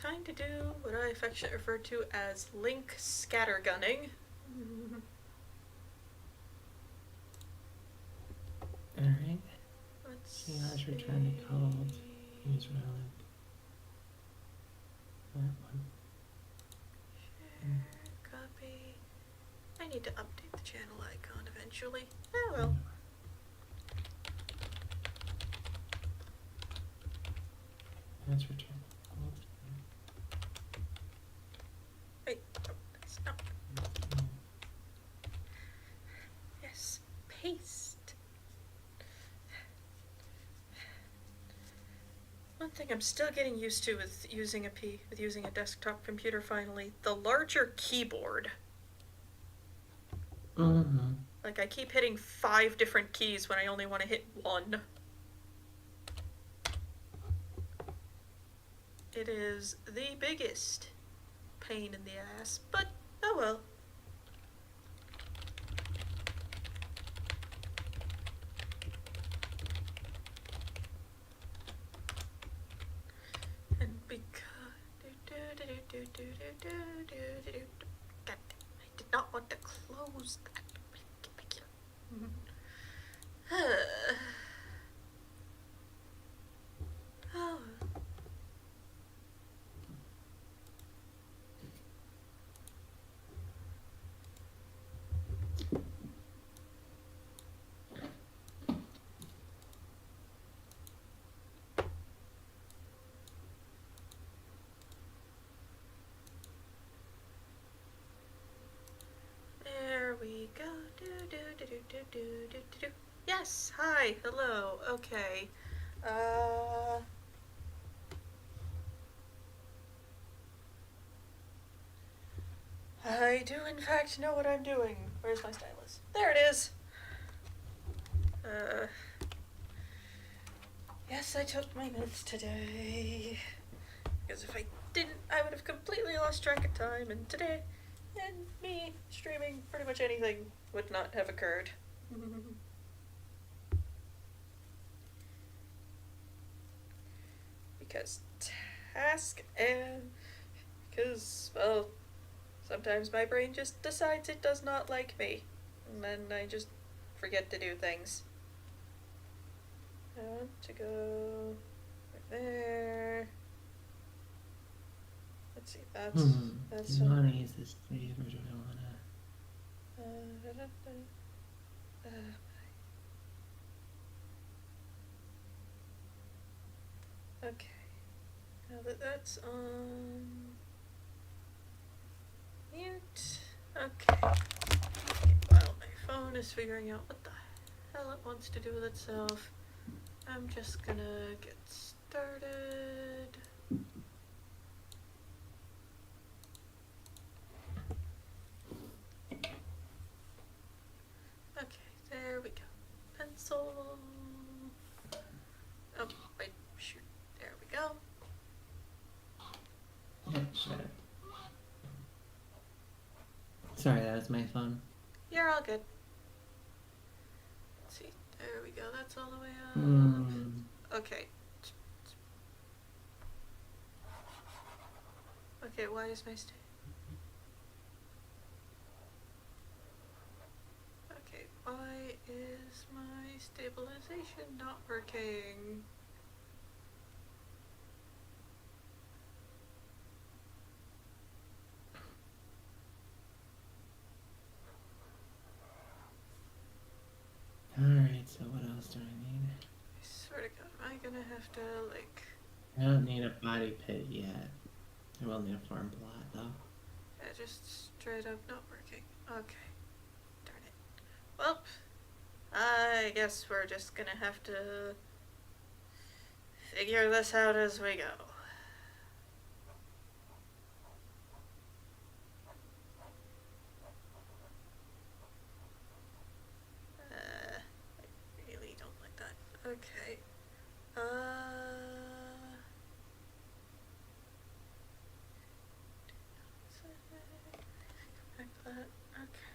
time to do what I affectionately refer to as link scattergunning. Alright. Let's See, has returned to cold. Use relic. That one. Share, copy. I need to update the channel icon eventually. Oh well. Has returned to cold. Wait, oh, that's not. Yes, paste. One thing I'm still getting used to with using a desktop computer finally, the larger keyboard. Mm-hmm. Like I keep hitting 5 different keys when I only want to hit 1. It is the biggest pain in the ass, but oh well. And because God, I did not want to close that. Oh. There we go. Yes, hi, hello, okay. I do in fact know what I'm doing. Where's my stylus? There it is. Yes, I took my meds today. Because if I didn't, I would have completely lost track of time, and today, and me streaming pretty much anything would not have occurred. Because task and because, well, sometimes my brain just decides it does not like me, and then I just forget to do things. I want to go right there. Let's see, that's Do you want to use this sleeve or do I want to? Okay. Now that that's on mute. Okay. While my phone is figuring out what the hell it wants to do with itself, I'm just gonna get started. Okay, there we go. Pencil. Oh, wait, shoot. There we go. Yeah, shut it. Sorry, that was my phone. You're all good. Let's see. There we go. That's all the way up. Okay. Okay, why is my Okay, why is my stabilization not working? Alright, so what else do I need? I swear to God, am I gonna have to, like... I don't need a body pit yet. I will need a farm plot, though. Yeah, just straight up not working. Okay. Darn it. Well, I guess we're just gonna have to figure this out as we go. I really don't like that. Okay. Like that. Okay.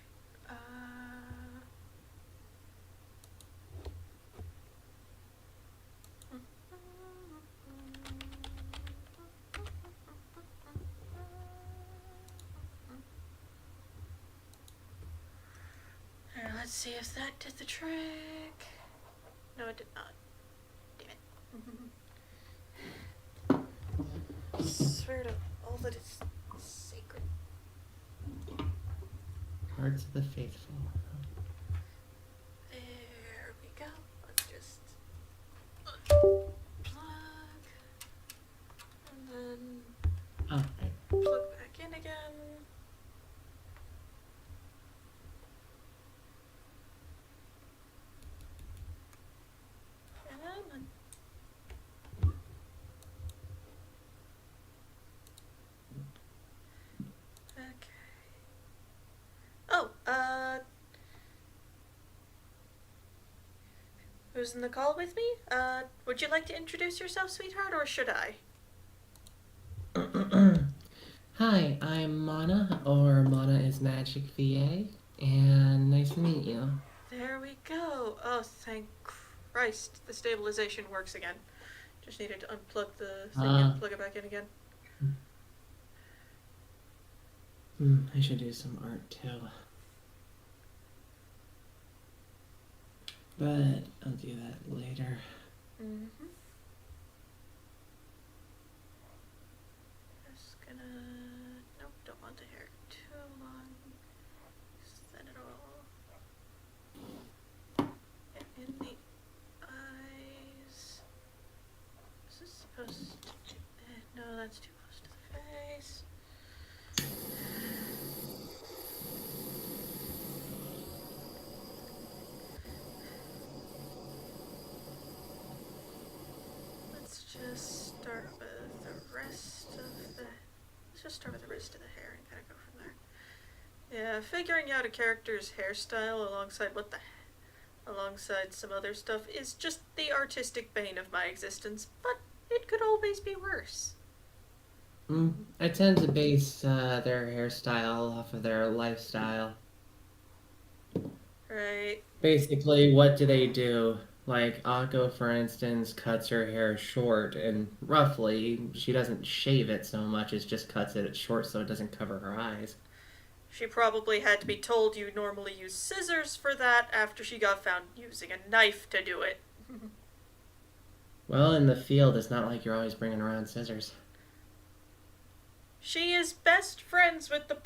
see if that did the trick. No, it did not. Damn it. I swear to all that is sacred. Hearts of the faithful. There we go. Let's just plug. And then Oh, right. plug back in again. And okay. Oh, who's in the call with me? Would you like to introduce yourself, sweetheart, or should I? Hi, I'm Mana, or Mana is Magic VA, and nice to meet you. There we go. Oh, thank Christ. The stabilization works again. Just needed to unplug the thing and plug it back in again. I should do some art too. But I'll do that later. Mm-hmm. Just gonna... Nope, don't want the hair too long. Set it all. And in the eyes. Is this supposed to... no, that's too close to the face. Let's just start with the rest of the... Let's just start with the rest of the hair and kind of go from there. Yeah, figuring out a character's hairstyle alongside some other stuff is just the artistic bane of my existence, but it could always be worse. I tend to base their hairstyle off of their lifestyle. Right. Basically, what do they do? Like, Akko, for instance, cuts her hair short, and roughly, she doesn't shave it so much as just cuts it short so it doesn't cover her eyes. She probably had to be told you normally use scissors for that after she got found using a knife to do it. Well, in the field, it's not like you're always bringing around scissors. She is best friends with the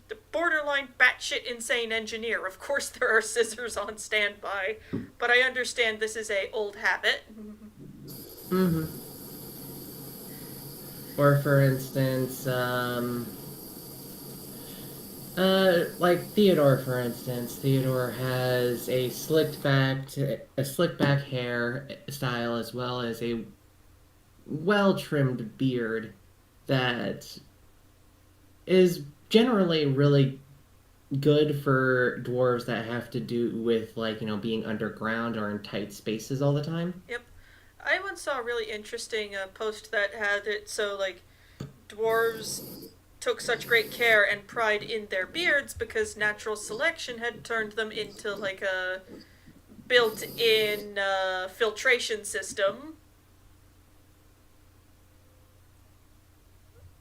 the borderline batshit insane engineer. Of course there are scissors on standby, but I understand this is a old habit. Mm-hmm. Or, for instance, like Theodore, for instance. Theodore has a slicked back hair style as well as a well trimmed beard that is generally really good for dwarves that have to do with being underground or in tight spaces all the time. Yep. I once saw a really interesting post that had it so, like, dwarves took such great care and pride in their beards because natural selection had turned them into, like, a built-in filtration system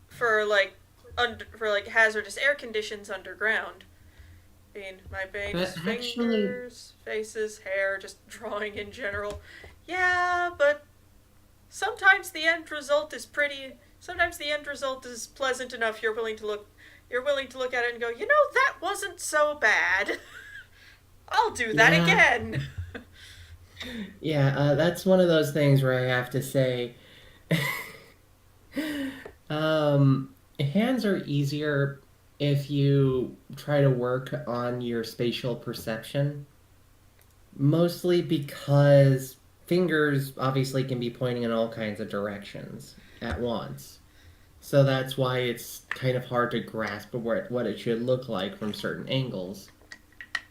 for, like, hazardous air conditions underground. I mean, my Bane's fingers, faces, hair, just drawing in general. Yeah, but sometimes the end result is pretty. Sometimes the end result is pleasant enough. You're willing to look. You're willing to look at it and go, you know, that wasn't so bad. I'll do that again. Yeah, that's one of those things where I have to say, hands are easier if you try to work on your spatial perception. Mostly because fingers obviously can be pointing in all kinds of directions at once. So that's why it's kind of hard to grasp what it should look like from certain angles.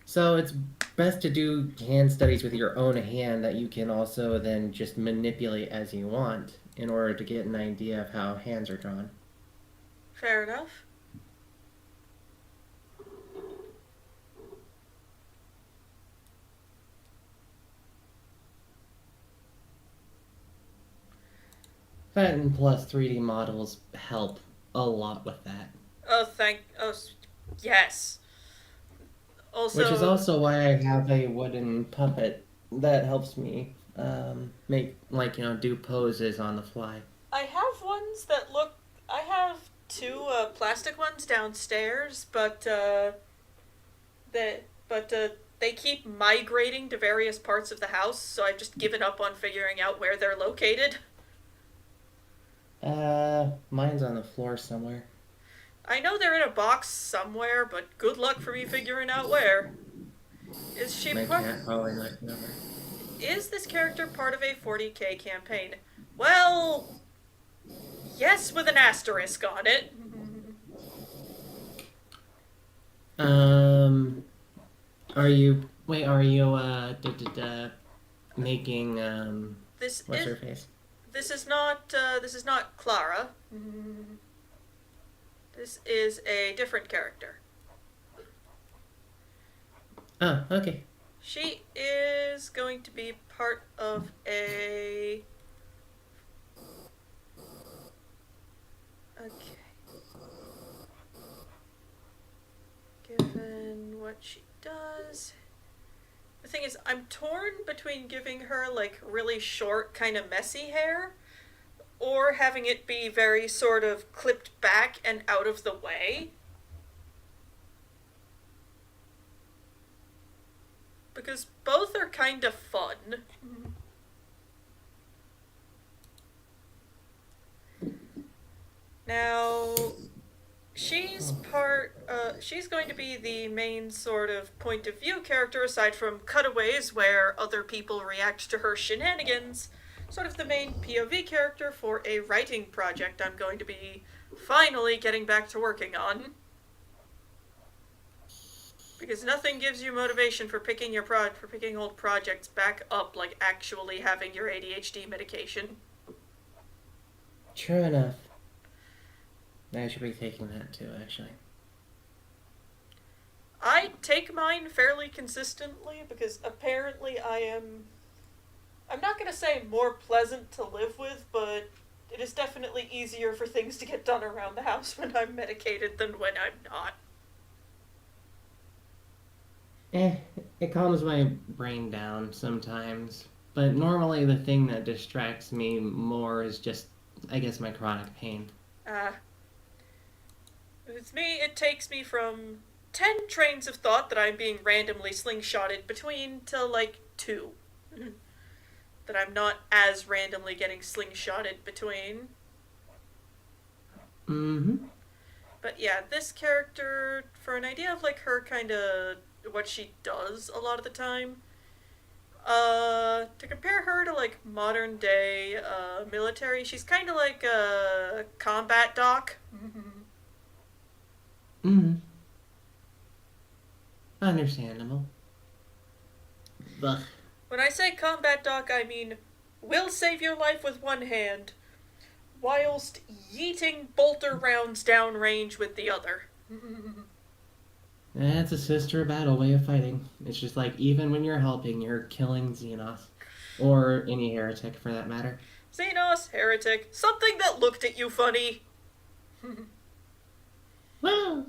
So it's best to do hand studies with your own hand that you can also then just manipulate as you want in order to get an idea of how hands are drawn. Fair enough. That and plus 3D models help a lot with that. Oh, yes. Which is Also, also why I have a wooden puppet that helps me make, like, do poses on the fly. I have ones that look. I have two plastic ones downstairs, but they keep migrating to various parts of the house, so I've just given up on figuring out where they're located. Mine's on the floor somewhere. I know they're in a box somewhere, but good luck for me figuring out where. Is she My part? cat probably knocked it over. Is this character part of a 40k campaign? Well, yes, with an asterisk on it. Um, are you, making, This what's is her face? this is not Clara. This is a different character. Oh, okay. She is going to be part of a. Okay. Given what she does. The thing is, I'm torn between giving her, like, really short, kind of messy hair, or having it be very sort of clipped back and out of the way. Because both are kind of fun. Now, she's going to be the main sort of point of view character aside from cutaways where other people react to her shenanigans. Sort of the main POV character for a writing project I'm going to be finally getting back to working on. Because nothing gives you motivation for picking old projects back up like actually having your ADHD medication. True enough. I should be taking that too, actually. I take mine fairly consistently because apparently I'm not going to say more pleasant to live with, but it is definitely easier for things to get done around the house when I'm medicated than when I'm not. Eh, it calms my brain down sometimes. But normally the thing that distracts me more is just, I guess, my chronic pain. Uh, with me, it takes me from 10 trains of thought that I'm being randomly slingshotted between to like 2. That I'm not as randomly getting slingshotted between. Mm-hmm. But yeah, this character, for an idea of like her kind of what she does a lot of the time, to compare her to like modern day military, she's kind of like a combat doc. Mm-hmm. Understandable. Ugh. When I say combat doc, I mean will save your life with one hand, whilst yeeting bolter rounds downrange with the other. That's a sister battle way of fighting. It's just like, even when you're helping, you're killing Xenos. Or any heretic, for that matter. Xenos, heretic, something that looked at you funny. Well.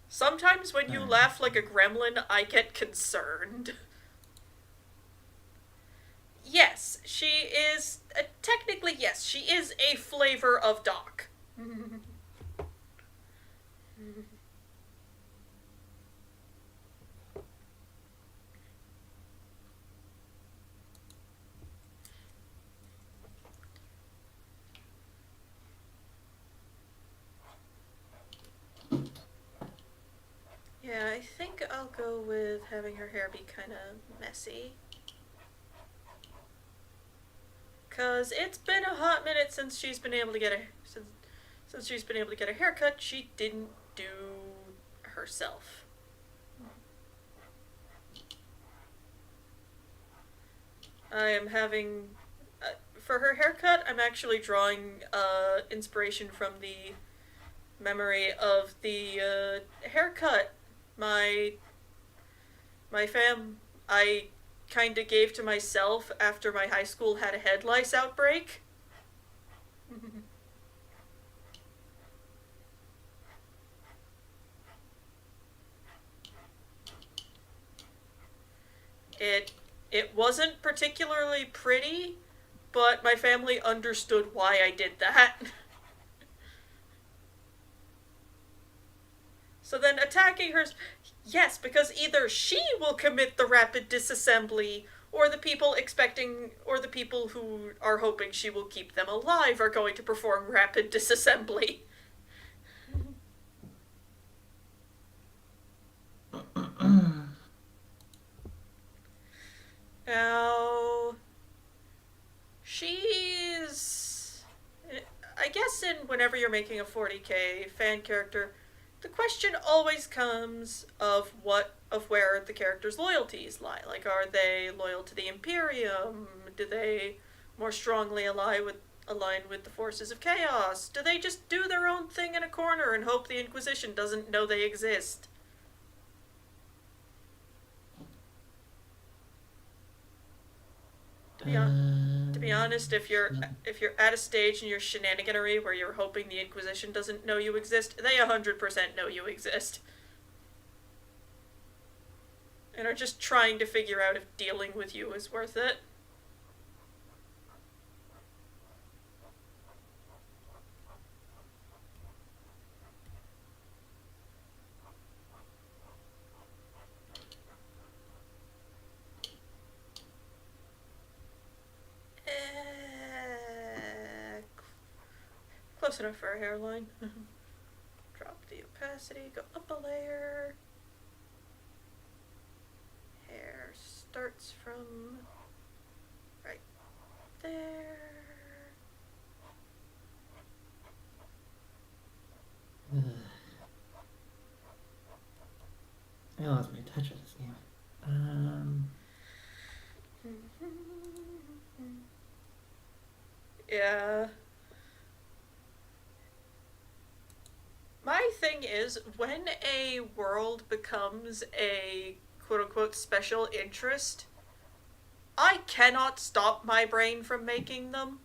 Sometimes when you laugh like a gremlin, I get concerned. Yes, she is. Technically, yes, she is a flavor of Doc. Yeah, I think I'll go with having her hair be kind of messy. Cause it's been a hot minute since she's been able to get a since she's been able to get a haircut she didn't do herself. I am having for her haircut. I'm actually drawing inspiration from the memory of the haircut my my fam I kind of gave to myself after my high school had a head lice outbreak. It it wasn't particularly pretty, but my family understood why I did that. So then attacking her, yes, because either she will commit the rapid disassembly, or the people who are hoping she will keep them alive are going to perform rapid disassembly. Now, she's. I guess in whenever you're making a 40k fan character, the question always comes of where the character's loyalties lie. Like, are they loyal to the Imperium? Do they more strongly align with the forces of chaos? Do they just do their own thing in a corner and hope the Inquisition doesn't know they exist? To be on, to be honest, if you're at a stage in your shenaniganery where you're hoping the Inquisition doesn't know you exist, they 100% know you exist. And are just trying to figure out if dealing with you is worth it. Close enough for a hairline. Drop the opacity, go up a layer. Hair starts from right there. I lost my touch of this game. Yeah. My thing is, when a world becomes a quote unquote special interest, I cannot stop my brain from making them.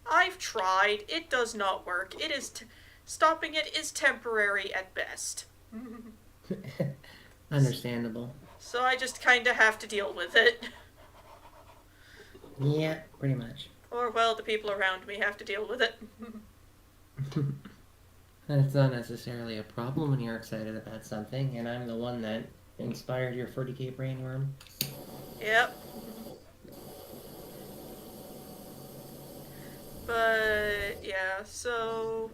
I've tried. It does not work. Stopping it is temporary at best. Understandable. So I just kind of have to deal with it. Yeah, pretty much. Or, well, the people around me have to deal with it. And it's not necessarily a problem when you're excited about something, and I'm the one that inspired your 40k brainworm. Yep. But, yeah, so.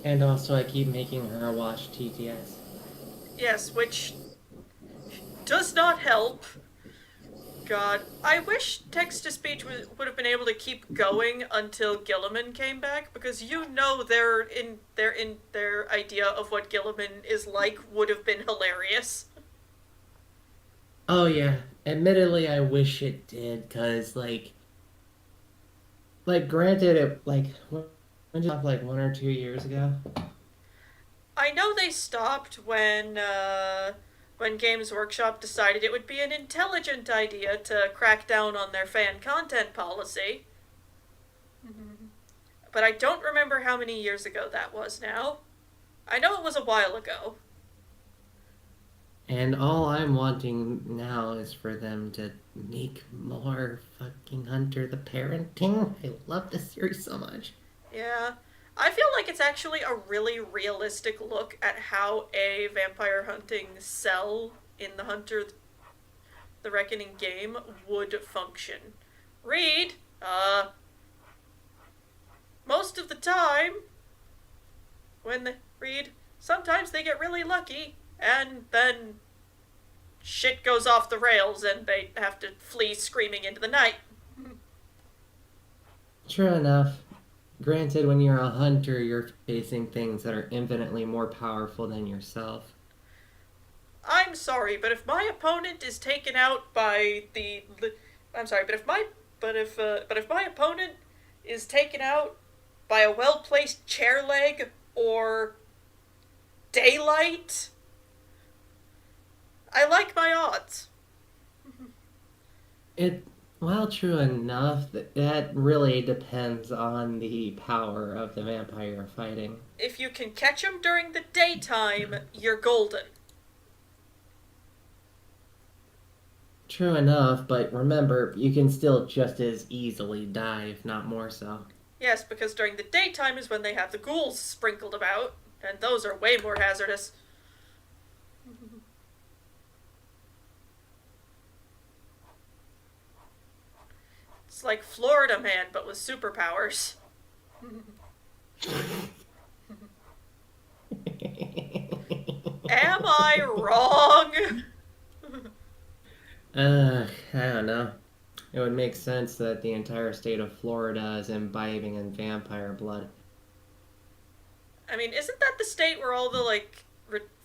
And also, I keep making her watch TTS. Yes, which does not help. God, I wish text to speech would have been able to keep going until Gilliman came back, because you know their idea of what Gilliman is like would have been hilarious. Oh yeah, admittedly, I wish it did, cause granted, it when did it like 1 or 2 years ago? I know they stopped when Games Workshop decided it would be an intelligent idea to crack down on their fan content policy. But I don't remember how many years ago that was now. I know it was a while ago. And all I'm wanting now is for them to make more fucking Hunter the parenting. I love this series so much. Yeah. I feel like it's actually a really realistic look at how a vampire hunting cell in the Hunter the Reckoning game would function. Read, most of the time, sometimes they get really lucky, and then shit goes off the rails and they have to flee screaming into the night. True enough. Granted, when you're a hunter, you're facing things that are infinitely more powerful than yourself. I'm sorry, but if my opponent is taken out by I'm sorry, but if my opponent is taken out by a well-placed chair leg or daylight, I like my odds. Well, true enough, that really depends on the power of the vampire fighting. If you can catch them during the daytime, you're golden. True enough, but remember, you can still just as easily die, if not more so. Yes, because during the daytime is when they have the ghouls sprinkled about, and those are way more hazardous. It's like Florida Man, but with superpowers. Am I wrong? I don't know. It would make sense that the entire state of Florida is imbibing in vampire blood. I mean, isn't that the state where all the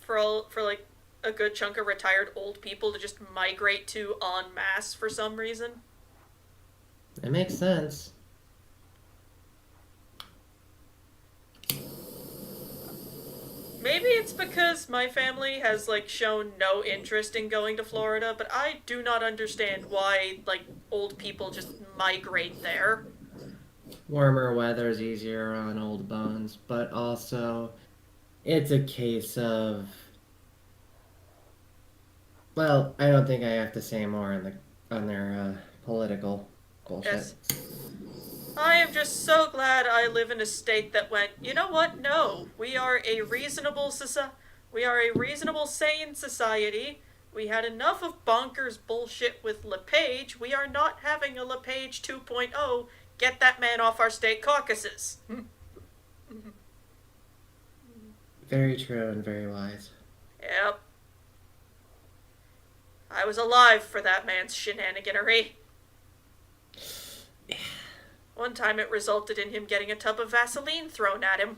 for like a good chunk of retired old people to just migrate to en masse for some reason? It makes sense. Maybe it's because my family has like shown no interest in going to Florida, but I do not understand why like old people just migrate there. Warmer weather is easier on old bones, but also it's a case of, well, I don't think I have to say more on their political bullshit. Yes. I am just so glad I live in a state that went, you know what? No, we are a reasonable sane society. We had enough of bonkers bullshit with LePage. We are not having a LePage 2.0. Get that man off our state caucuses. Very true and very wise. Yep. I was alive for that man's shenaniganery. One time it resulted in him getting a tub of Vaseline thrown at him.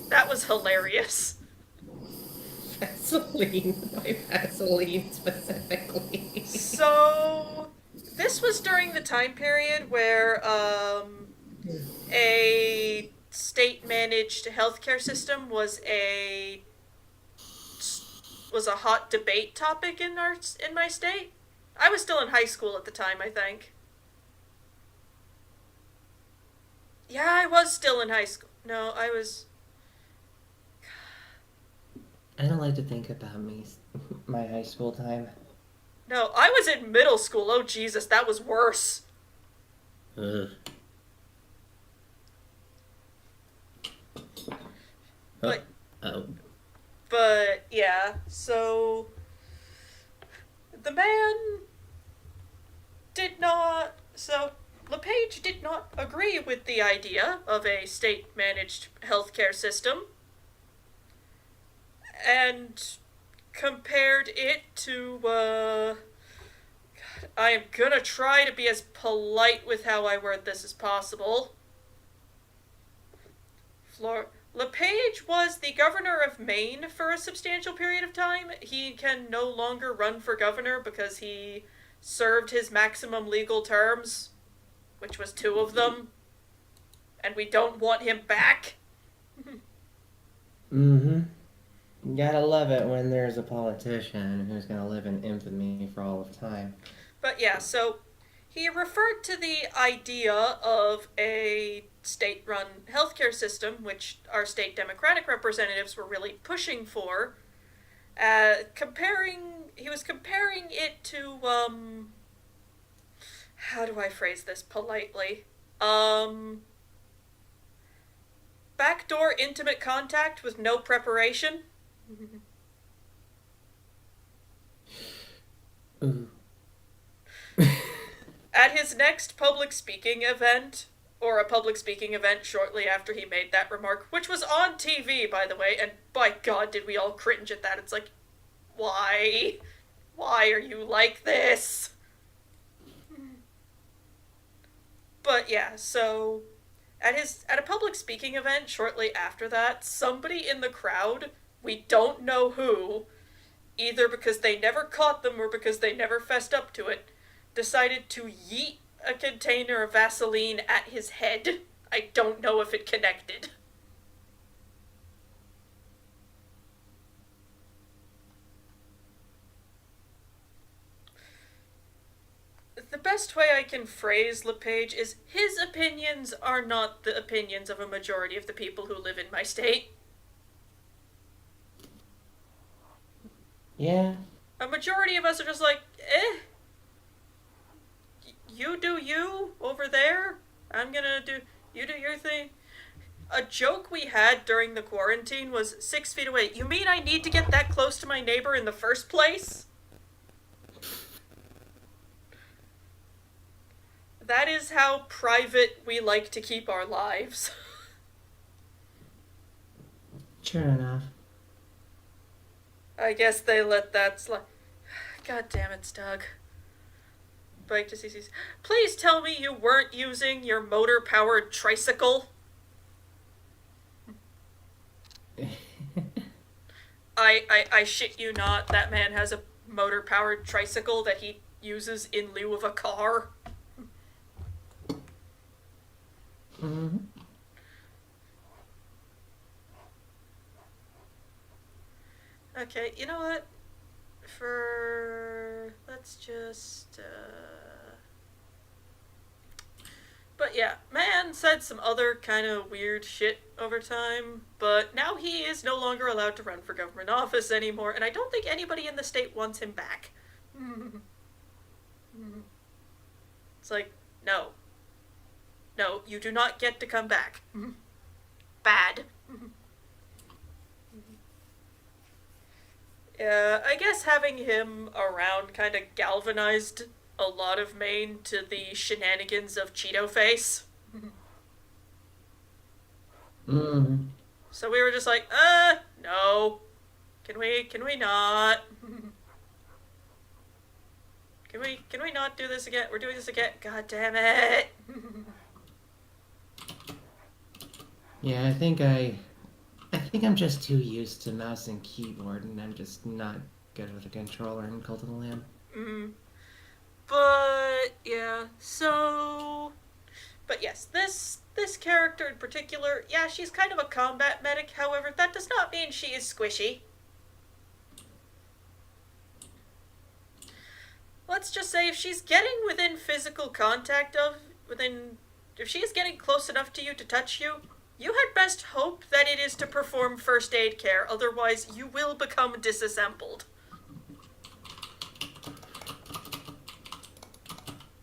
That was hilarious. Vaseline, why Vaseline specifically? So, this was during the time period where a state-managed healthcare system was a hot debate topic in my state. I was still in high school at the time, I think. Yeah, I was still in high school. No, I was. I don't like to think about my high school time. No, I was in middle school. Oh, Jesus, that was worse. Ugh. But, Oh. but yeah, so. The man did not. So, LePage did not agree with the idea of a state managed healthcare system and compared it to, God, I am gonna try to be as polite with how I word this as possible. LePage was the governor of Maine for a substantial period of time. He can no longer run for governor because he served his maximum legal terms, which was 2 of them, and we don't want him back. Mm-hmm. You gotta love it when there's a politician who's gonna live in infamy for all of time. But yeah, so he referred to the idea of a state-run healthcare system, which our state Democratic representatives were really pushing for. He was comparing it to how do I phrase this politely? Backdoor intimate contact with no preparation. Ooh. At his next public speaking event, or a public speaking event shortly after he made that remark, which was on TV, by the way, and by God, did we all cringe at that. It's like, why? Why are you like this? But yeah, so at a public speaking event shortly after that, somebody in the crowd, we don't know who, either because they never caught them or because they never fessed up to it, decided to yeet a container of Vaseline at his head. I don't know if it connected. The best way I can phrase LePage is his opinions are not the opinions of a majority of the people who live in my state. Yeah. a majority of us are just like, you do you over there. I'm gonna do, you do your thing. A joke we had during the quarantine was 6 feet away. You mean I need to get that close to my neighbor in the first place? That is how private we like to keep our lives. Sure enough. I guess they let that slide. God damn it, Doug. Bike to CC's. Please tell me you weren't using your motor powered tricycle. I shit you not, that man has a motor powered tricycle that he uses in lieu of a car. Mm-hmm. Okay, you know what? Let's just. But yeah, man said some other kind of weird shit over time, but now he is no longer allowed to run for government office anymore, and I don't think anybody in the state wants him back. It's like, no. No, you do not get to come back. Bad. Yeah, I guess having him around kind of galvanized a lot of Maine to the shenanigans of Cheeto Face. Mm-hmm. So we were just like, no. Can we not? Can we not do this again? We're doing this again. God damn it. Yeah, I think I'm just too used to mouse and keyboard, and I'm just not good with a controller in Cult of the Lamb. But yeah, so but yes, this character in particular, yeah, she's kind of a combat medic, however, that does not mean she is squishy. Let's just say if she's getting within physical contact if she is getting close enough to you to touch you, you had best hope that it is to perform first aid care, otherwise you will become disassembled.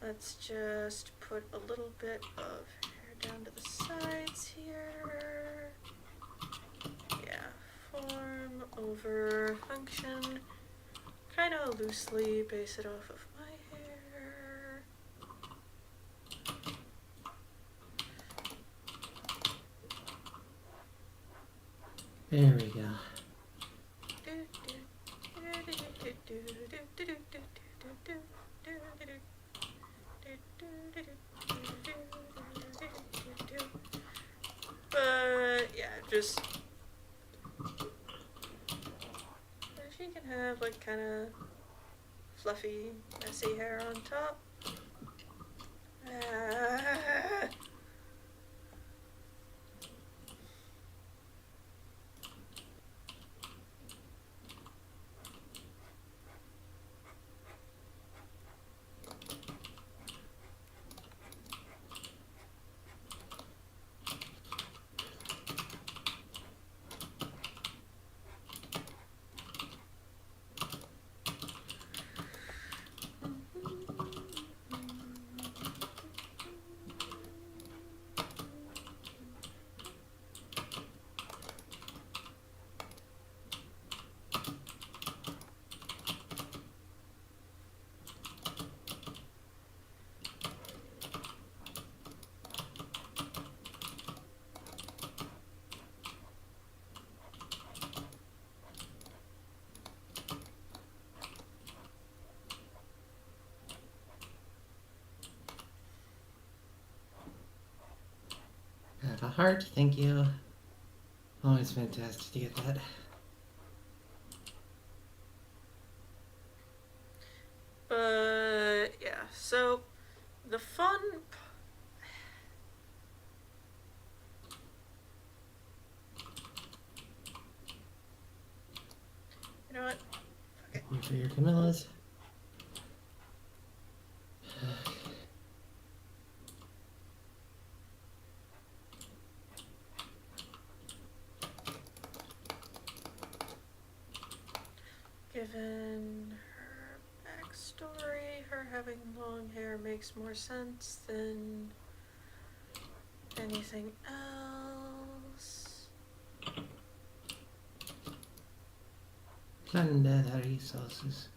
Let's just put a little bit of hair down to the sides here. Yeah, form over function. Kind of loosely base it off of my hair. There we go. But yeah, just she can have like kind of fluffy, messy hair on top. Have a heart, thank you. Always fantastic to get that. But yeah, so the fun. You know what? One for your Camillas. Given having long hair makes more sense than anything else. Undead resources.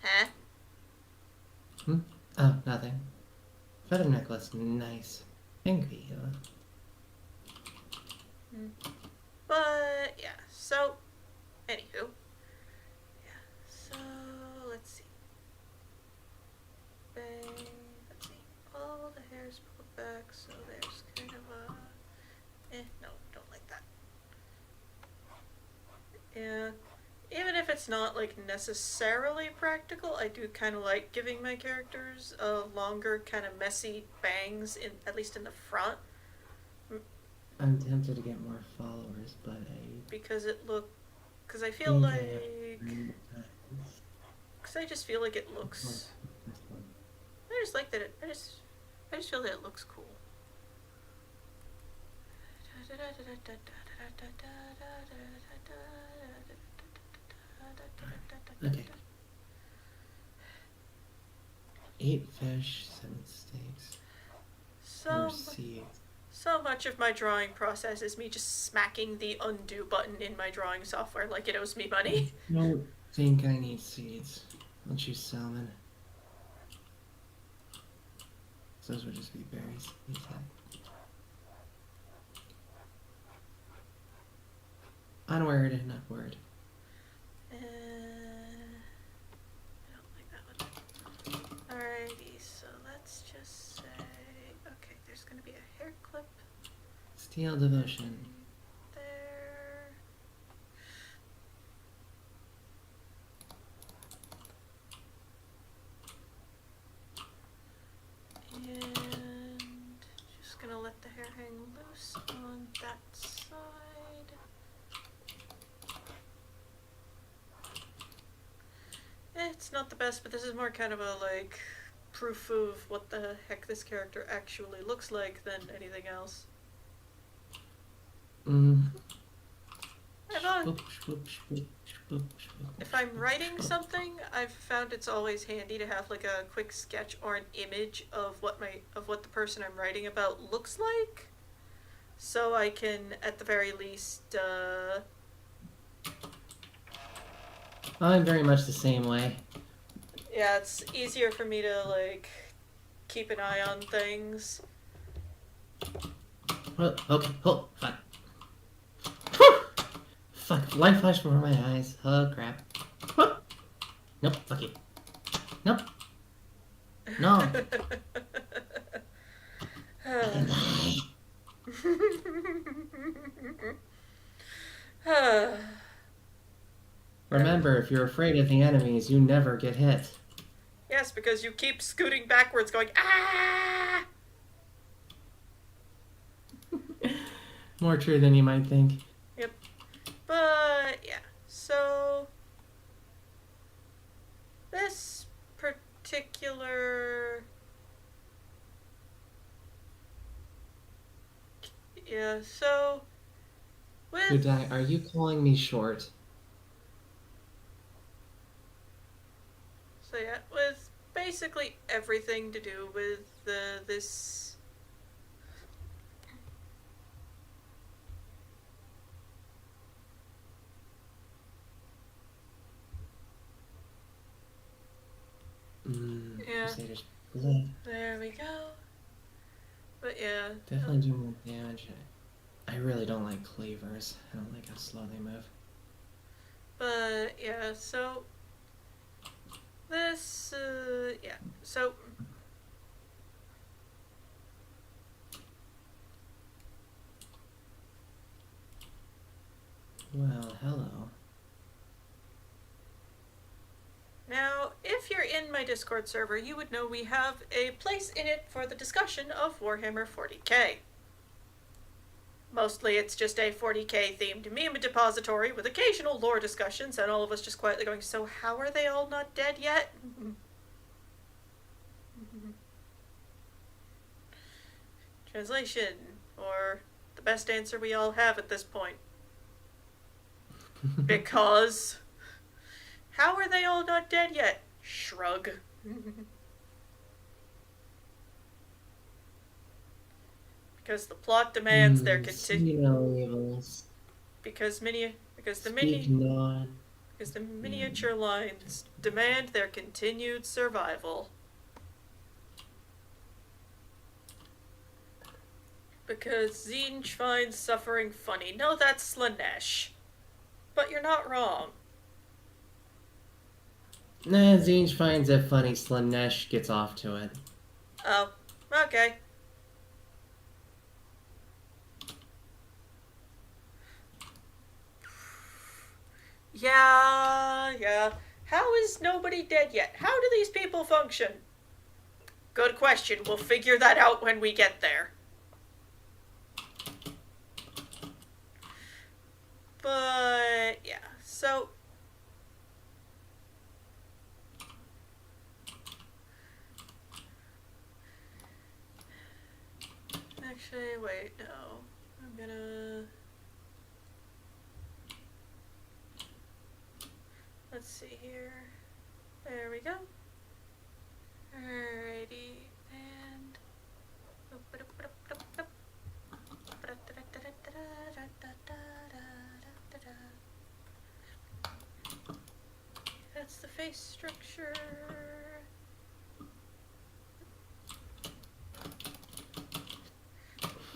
Huh? Oh, nothing. Feather necklace, nice. Thank you. But yeah, so anywho. Yeah, so let's see. Let's see. All the hair's pulled back, so there's kind of a no, don't like that. Yeah. Even if it's not like necessarily practical, I do kind of like giving my characters longer, kind of messy bangs in at least in the front. I'm tempted to get more followers, but because I feel think like, because I just feel like it looks. I just like that I just feel that it looks cool. Okay. 8 fish, 7 steaks. So much of my drawing process is me just smacking the undo button in my drawing software like it owes me money. I don't think I need seeds. I'll choose salmon. Those would just be berries. Onward and upward. I don't like that one. Alrighty, so let's just say, okay, there's gonna be a hair clip. Steel devotion. There. And just gonna let the hair hang loose on that side. It's not the best, but this is more kind of a like proof of what the heck this character actually looks like than anything else. If I'm writing something, I've found it's always handy to have like a quick sketch or an image of what the person I'm writing about looks like, so I can at the very least. I'm very much the same way. Yeah, it's easier for me to like keep an eye on things. Oh, okay. Oh, fuck. Fuck. Light flash before my eyes. Oh, crap. Nope. Fuck you. Nope. No. Remember, if you're afraid of the enemies, you never get hit. Yes, because you keep scooting backwards going, ah! More true than you might think. Yep. But, yeah. So, this particular... Yeah, so... Good day. Are you calling me short? So yeah, with basically everything to do with this yeah. There we go. But yeah. Definitely do more damage. I really don't like cleavers. I don't like how slow they move. But yeah, so this yeah. So well, hello. now, if you're in my Discord server, you would know we have a place in it for the discussion of Warhammer 40k. Mostly it's just a 40k themed meme depository with occasional lore discussions and all of us just quietly going, so how are they all not dead yet? Translation, or the best answer we all have at this point. Because How are they all not dead yet? Shrug. Because the plot demands their See no evils. because mini because the Speak mini not. because the miniature lines demand their continued survival. Because Zinj finds suffering funny. No, that's Slanesh. But you're not wrong. Nah, Zinj finds it funny. Slanesh gets off to it. Oh, okay. Yeah. How is nobody dead yet? How do these people function? Good question. We'll figure that out when we get there. But, yeah. So, actually, wait, no. I'm gonna... Let's see here. There we go. Alrighty, and... That's the face structure.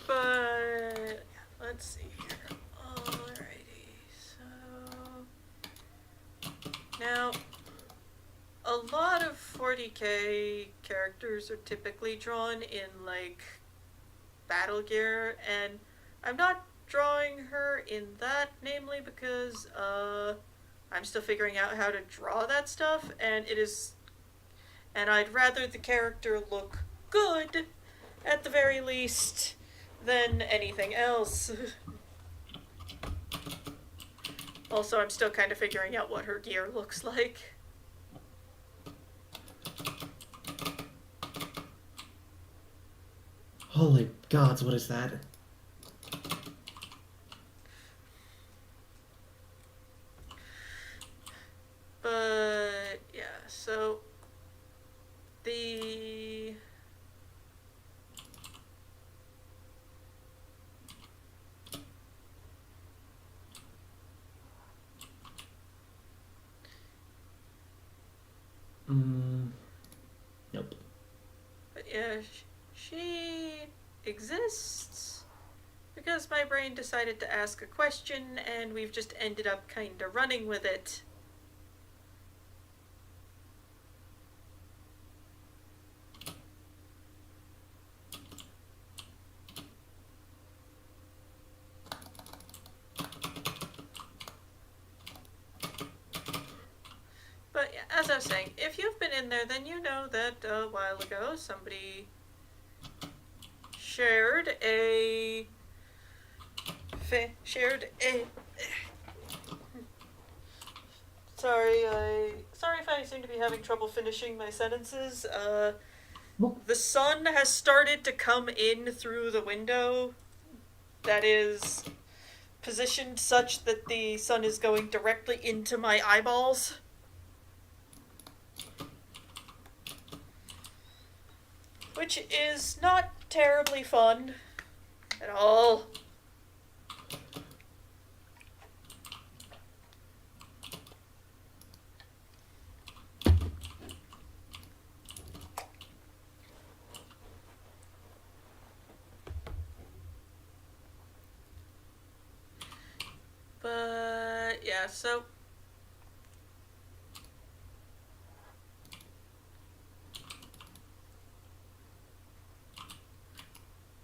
But let's see here. Alrighty, so now a lot of 40k characters are typically drawn in like battle gear, and I'm not drawing her in that, namely because I'm still figuring out how to draw that stuff, and I'd rather the character look good at the very least than anything else. Also, I'm still kind of figuring out what her gear looks like. Holy gods, what is that? But, yeah, so the... Nope. But yeah, she exists because my brain decided to ask a question and we've just ended up kinda running with it. But yeah, as I was saying, if you've been in there, then you know that a while ago somebody shared a sorry if I seem to be having trouble finishing my sentences. The sun has started to come in through the window that is positioned such that the sun is going directly into my eyeballs. Which is not terribly fun at all. But yeah, so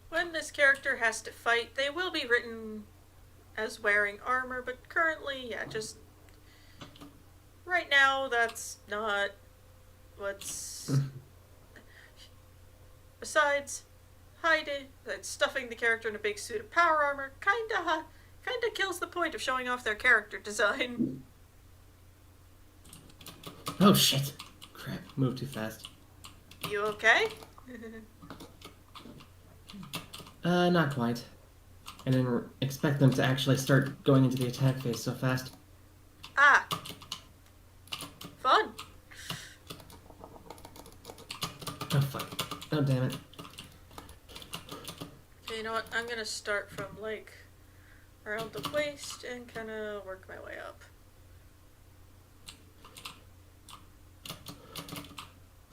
when this character has to fight, they will be written as wearing armor, but currently, yeah, just right now, that's not what's... Besides, hiding, stuffing the character in a big suit of power armor kinda kills the point of showing off their character design. Oh shit! Crap, moved too fast. You okay? Not quite. I didn't expect them to actually start going into the attack phase so fast. Ah. fun. Oh, fuck. Oh, damn it. Okay, you know what? I'm gonna start from like around the waist and kind of work my way up.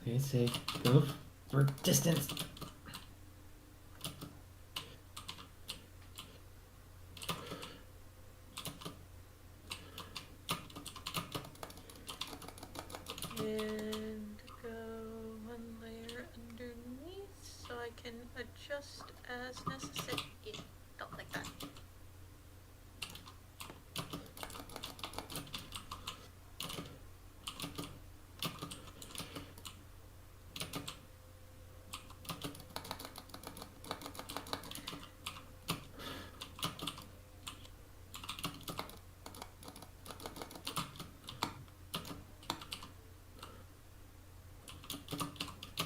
Okay, safe. Go for distance. And go one layer underneath so I can adjust as necessary. Yeah, don't like that.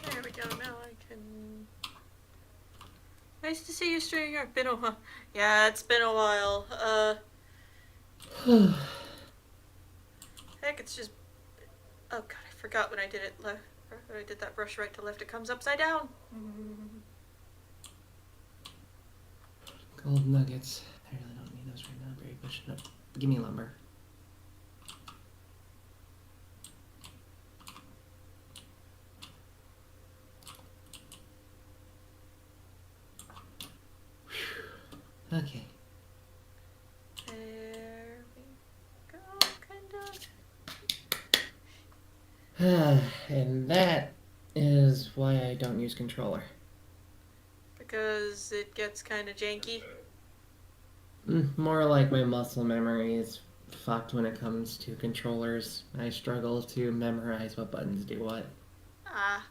There we go, now I can... Nice to see you, Stringer. Been a while. Yeah, it's been a while. Heck, it's just... Oh god, I forgot when I did it when I did that brush right to left, it comes upside down. Gold nuggets. I really don't need those right now. Berry bush. No. Give me lumber. Okay. There we go, And that is why I don't use controller. because it gets kind of janky. More like my muscle memory is fucked when it comes to controllers. I struggle to memorize what buttons do what. Ah.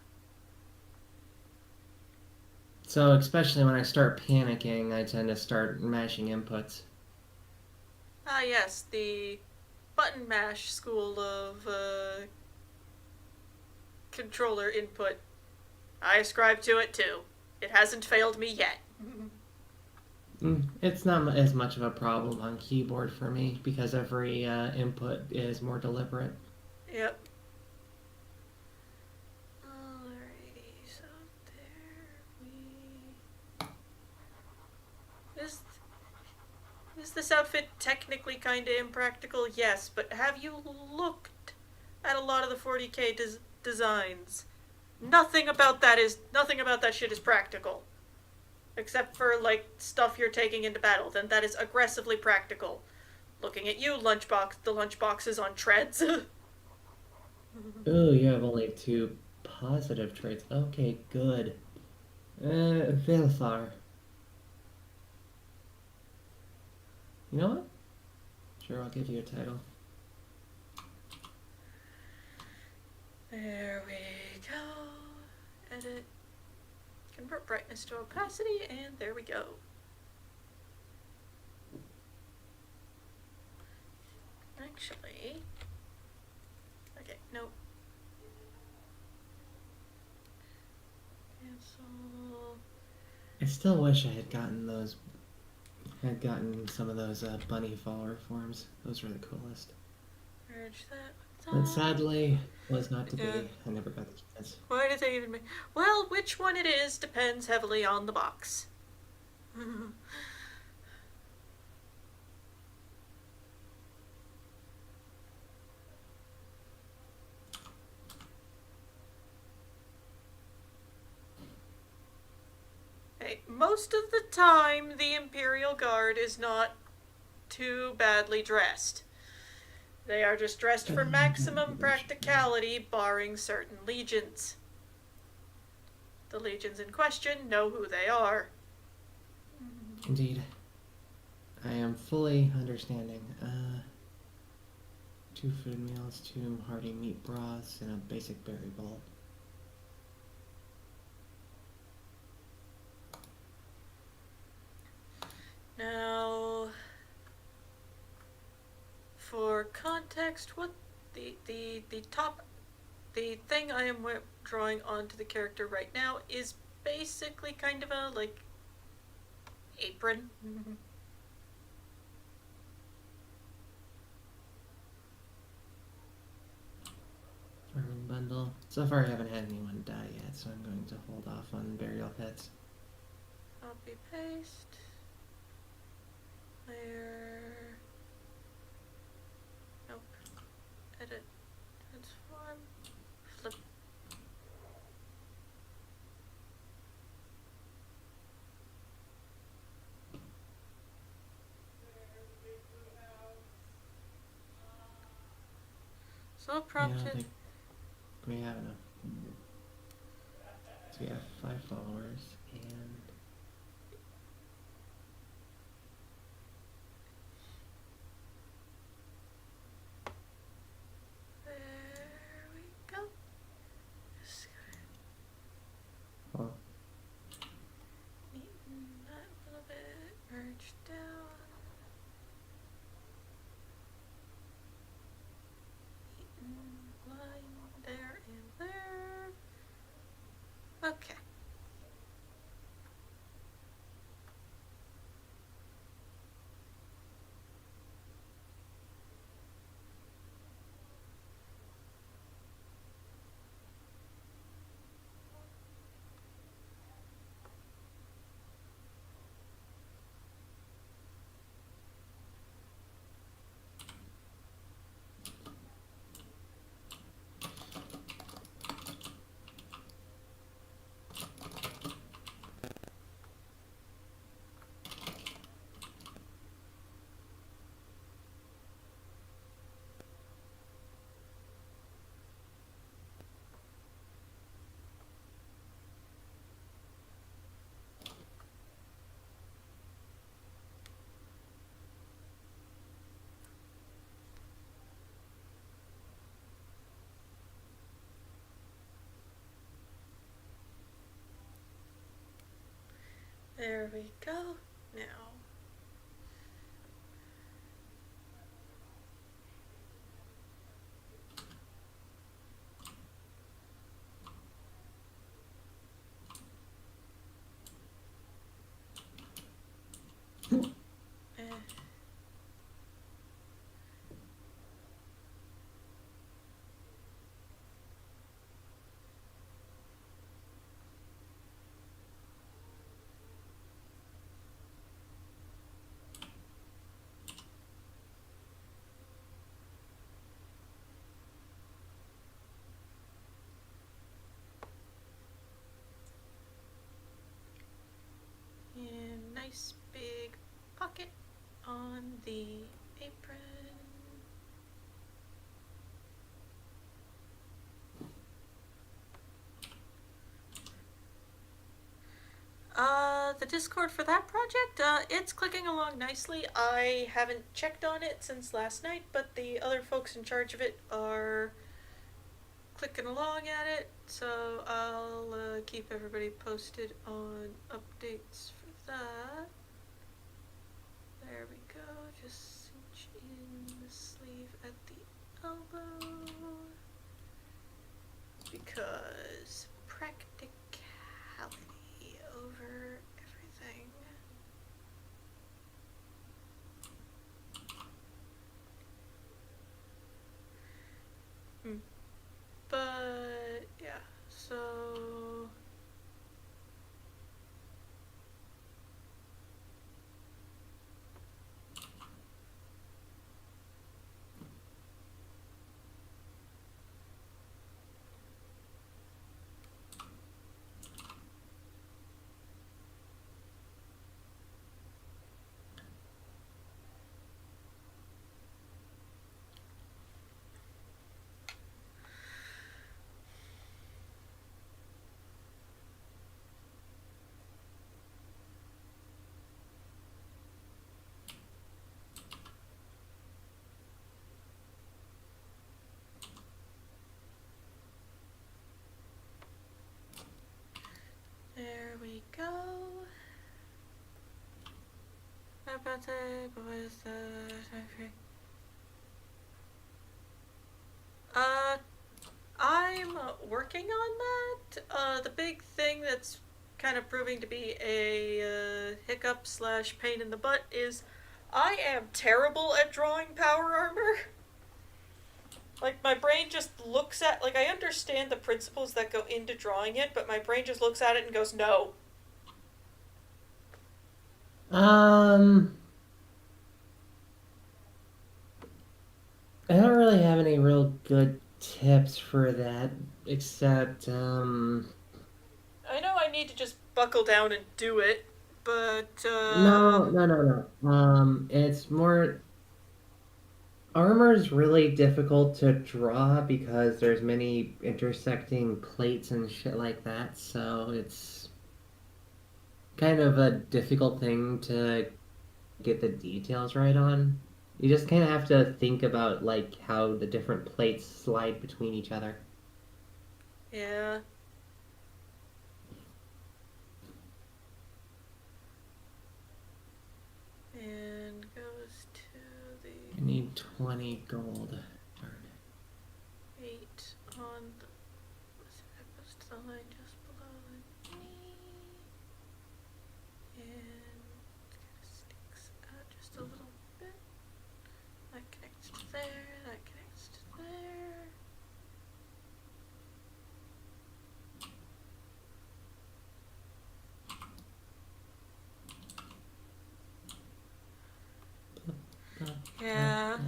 So, especially when I start panicking, I tend to start mashing inputs. Ah, yes, the button mash school of controller input. I ascribe to it too. It hasn't failed me yet. It's not as much of a problem on keyboard for me because every input is more deliberate. Yep. Alrighty, so there we... Is this outfit technically kinda impractical? Yes, but have you looked at a lot of the 40k designs? Nothing about that shit is practical. Except for, like, stuff you're taking into battle. Then that is aggressively practical. Looking at you, Lunchbox. The Lunchbox is on treads. Oh, you have only 2 positive traits. Okay, good. Vilthar. You know what? Sure, I'll give you a title. There we go. Edit. Convert brightness to opacity, and there we go. Actually... Okay, nope. Cancel... I still wish I had gotten some of those bunny follower forms. Those were the coolest. Merge that with But that. sadly, was not to Yeah. be. I never got the chance. Why did they even make... Well, which one it is depends heavily on the box. Hey, most of the time, the Imperial Guard is not too badly dressed. They are just dressed for maximum practicality, barring certain legions. The legions in question know who they are. Indeed. I am fully understanding. 2 food meals, 2 hearty meat broths, and a basic berry bowl. Now, for context, what the thing I am drawing onto the character right now is basically kind of a, like, apron. bundle. So far, I haven't had anyone die yet, so I'm going to hold off on burial pits. Copy paste. Layer. Nope. Edit. Transform. Flip. So Yeah, I don't prompted. think we have enough. So we have 5 followers, and There we go. Just well, gotta neaten that a little bit. Merge down. Neaten line there and there. Okay. There we go. Now. Eh. And nice big pocket on the apron. The Discord for that project, it's clicking along nicely. I haven't checked on it since last night, but the other folks in charge of it are clicking along at it, so I'll keep everybody posted on updates for that. There we go, just cinch in the sleeve at the elbow, because practicality over everything. But yeah, so there we go. About the boys, uh, I'm working on that. The big thing that's kind of proving to be a hiccup slash pain in the butt is I am terrible at drawing power armor. Like, my brain just looks at, like, I understand the principles that go into drawing it, but my brain just looks at it and goes, no. Um, I don't really have any real good tips for that, except I know I need to just buckle down and do it, but, no, no, no, no. It's more armor is really difficult to draw because there's many intersecting plates and shit like that, so it's kind of a difficult thing to get the details right on. You just kind of have to think about like how the different plates slide between each other. yeah. And goes to I the need 20 gold. Darn 8 on the. That goes to the line just below the knee. And it kind of sticks out just a little bit. That connects to there, that connects to there. it. Yeah.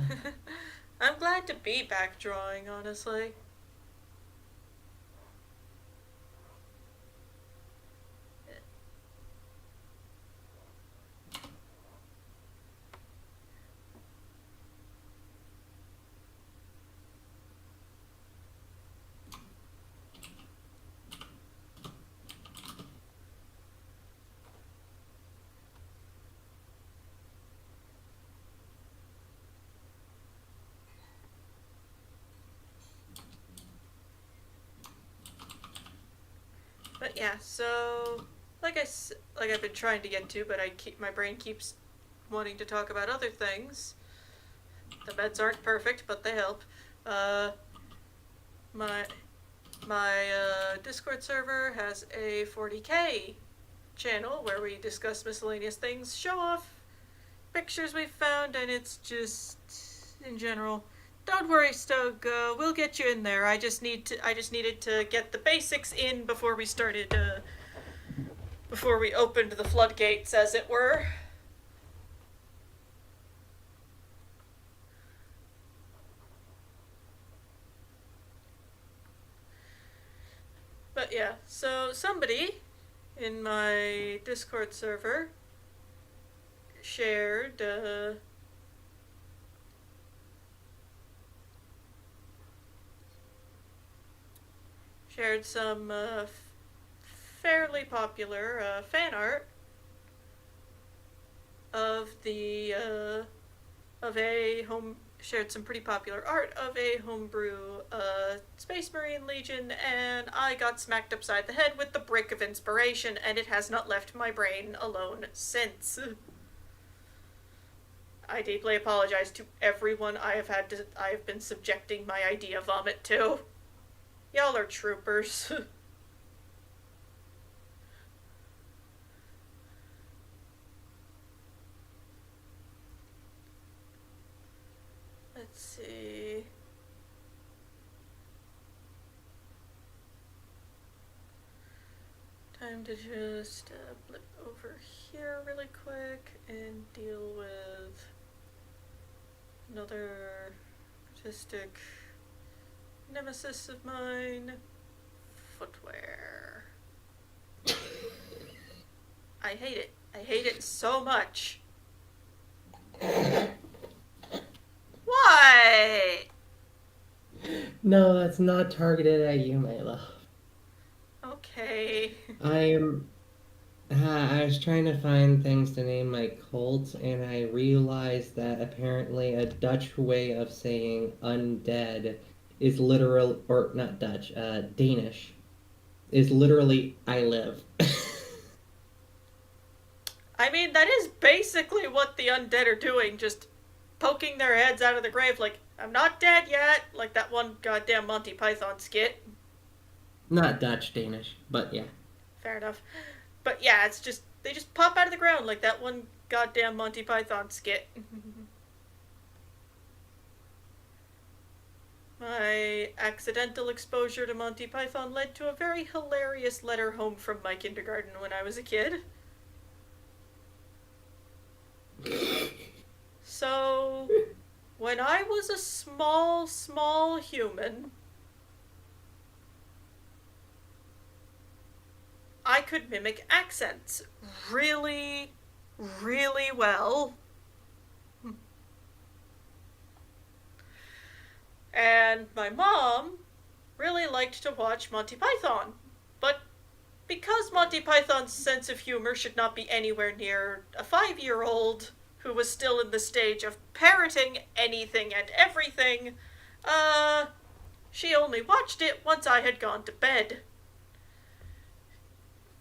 I'm glad to be back drawing, honestly. But yeah, so like I've been trying to get to, but my brain keeps wanting to talk about other things. The beds aren't perfect, but they help. Uh, my my Discord server has a 40K channel where we discuss miscellaneous things, show off pictures we've found, and it's just in general. Don't worry, Stug. We'll get you in there. I just needed to get the basics in before we started. Before we opened the floodgates, as it were. But yeah, so somebody in my Discord server shared shared some fairly popular fan art of the of a home shared some pretty popular art of a homebrew Space Marine Legion, and I got smacked upside the head with the brick of inspiration, and it has not left my brain alone since. I deeply apologize to everyone I have been subjecting my idea vomit to. Y'all are troopers. Let's see. Time to just blip over here really quick and deal with another artistic nemesis of mine, footwear. I hate it. I hate it so much. Why? No, that's not targeted at you, my love. Okay. I am. I was trying to find things to name my cult, and I realized that apparently a Dutch way of saying undead is literal, or not Dutch, Danish, is literally I live. I mean, that is basically what the undead are doing, just poking their heads out of the grave like, I'm not dead yet, like that one goddamn Monty Python skit. Not Dutch, Danish, but yeah. Fair enough. But yeah, it's just, they just pop out of the ground like that one goddamn Monty Python skit. My accidental exposure to Monty Python led to a very hilarious letter home from my kindergarten when I was a kid. So, when I was a small human, I could mimic accents really, really well. And my mom really liked to watch Monty Python. But because Monty Python's sense of humor should not be anywhere near a 5-year-old who was still in the stage of parroting anything and everything, she only watched it once I had gone to bed.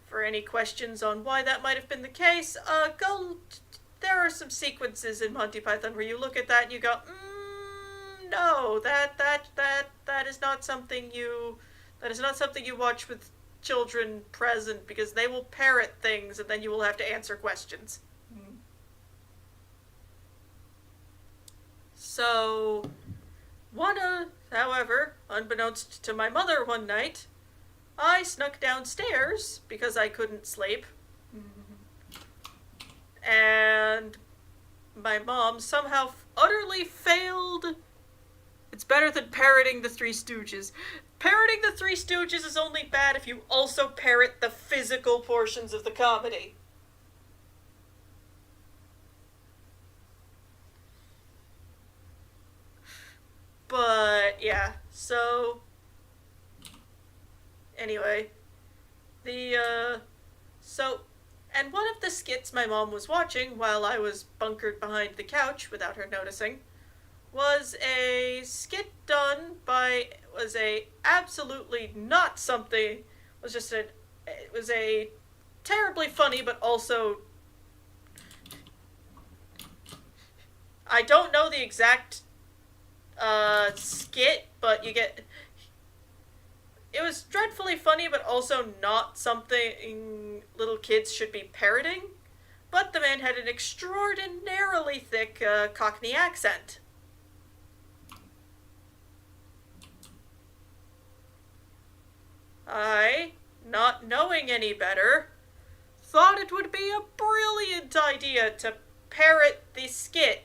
For any questions on why that might have been the case, there are some sequences in Monty Python where you look at that and you go, no, that is not something you watch with children present, because they will parrot things and then you will have to answer questions. So, however, unbeknownst to my mother one night, I snuck downstairs because I couldn't sleep. And my mom somehow utterly failed. It's better than parroting the Three Stooges. Parroting the Three Stooges is only bad if you also parrot the physical portions of the comedy. But, yeah, so... Anyway, and one of the skits my mom was watching while I was bunkered behind the couch without her noticing was a skit was a absolutely not something, it was a terribly funny, but also, I don't know the exact, skit, but it was dreadfully funny, but also not something little kids should be parroting. But the man had an extraordinarily thick, Cockney accent. I, not knowing any better, thought it would be a brilliant idea to parrot the skit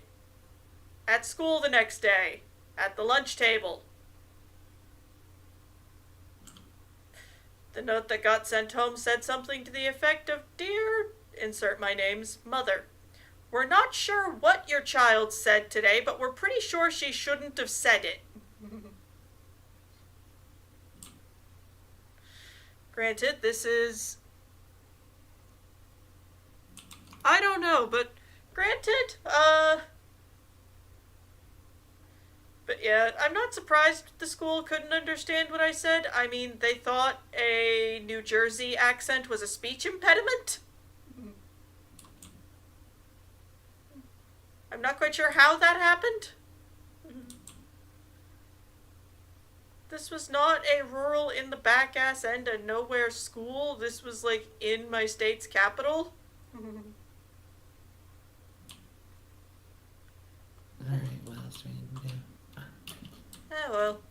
at school the next day, at the lunch table. The note that got sent home said something to the effect of, "Dear, insert my name's mother. We're not sure what your child said today, but we're pretty sure she shouldn't have said it." Granted, this is... I don't know, but granted, But yeah, I'm not surprised the school couldn't understand what I said. I mean, they thought a New Jersey accent was a speech impediment. I'm not quite sure how that happened. This was not a rural in the back ass end of nowhere school. This was like in my state's capital. Alright, what else do we need to do? Oh well.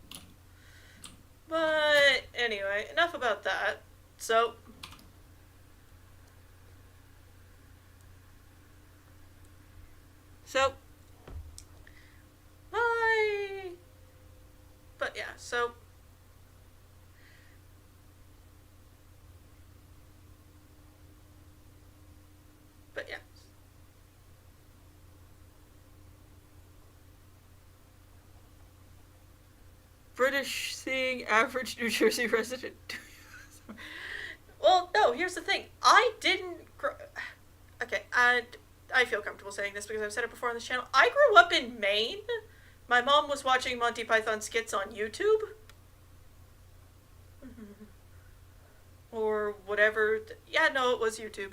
But anyway, enough about that. So, So, bye. But yeah, but yeah. British seeing average New Jersey resident. Well, no, here's the thing. Okay, I feel comfortable saying this because I've said it before on this channel. I grew up in Maine. My mom was watching Monty Python skits on YouTube. Or whatever. Yeah, no, it was YouTube.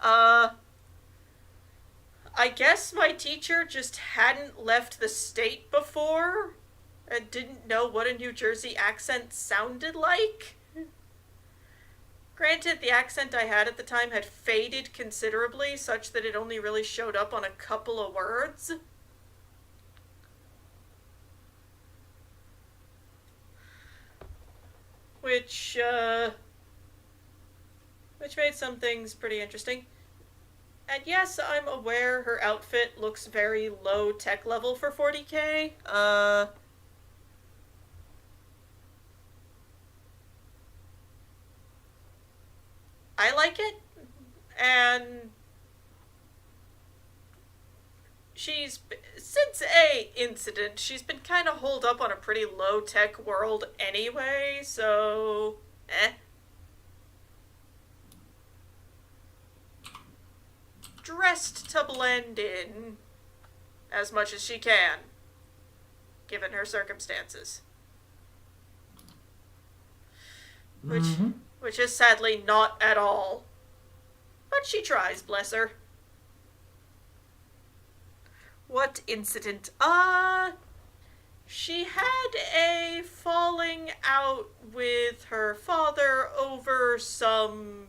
I guess my teacher just hadn't left the state before and didn't know what a New Jersey accent sounded like. Granted, the accent I had at the time had faded considerably, such that it only really showed up on a couple of words. which which made some things pretty interesting. And yes, I'm aware her outfit looks very low tech level for 40k. I like it, and she's since a incident, she's been kind of holed up on a pretty low tech world anyway. So, dressed to blend in as much as she can, given her circumstances. Which, Mm-hmm. which is sadly not at all. But she tries, bless her. What incident? She had a falling out with her father over some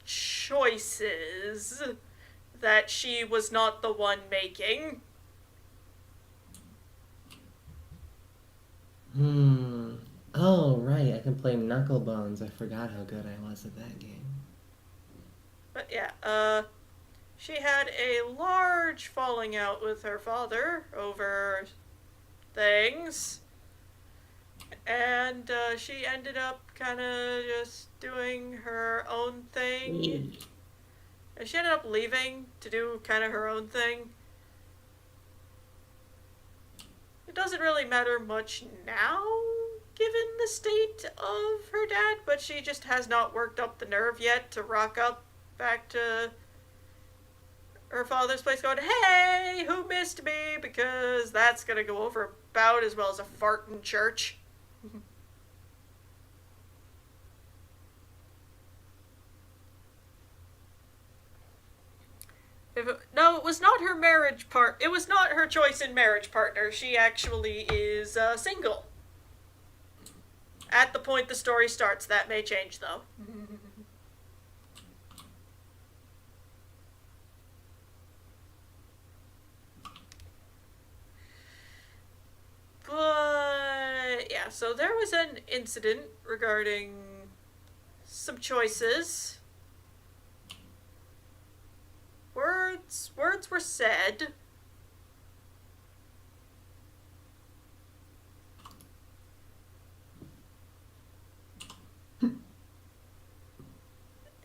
choices that she was not the one making. Hmm. Oh, right. I can play Knucklebones. I forgot how good I was at that game. But yeah, she had a large falling out with her father over things, and she ended up kind of just doing her own thing. She ended up leaving to do kind of her own thing. It doesn't really matter much now, given the state of her dad, but she just has not worked up the nerve yet to rock up back to her father's place going, hey, who missed me? Because that's going to go over about as well as a fart in church. No, it was not her marriage part. It was not her choice in marriage partner. She actually is single. At the point the story starts, that may change though. But yeah, so there was an incident regarding some choices. Words were said.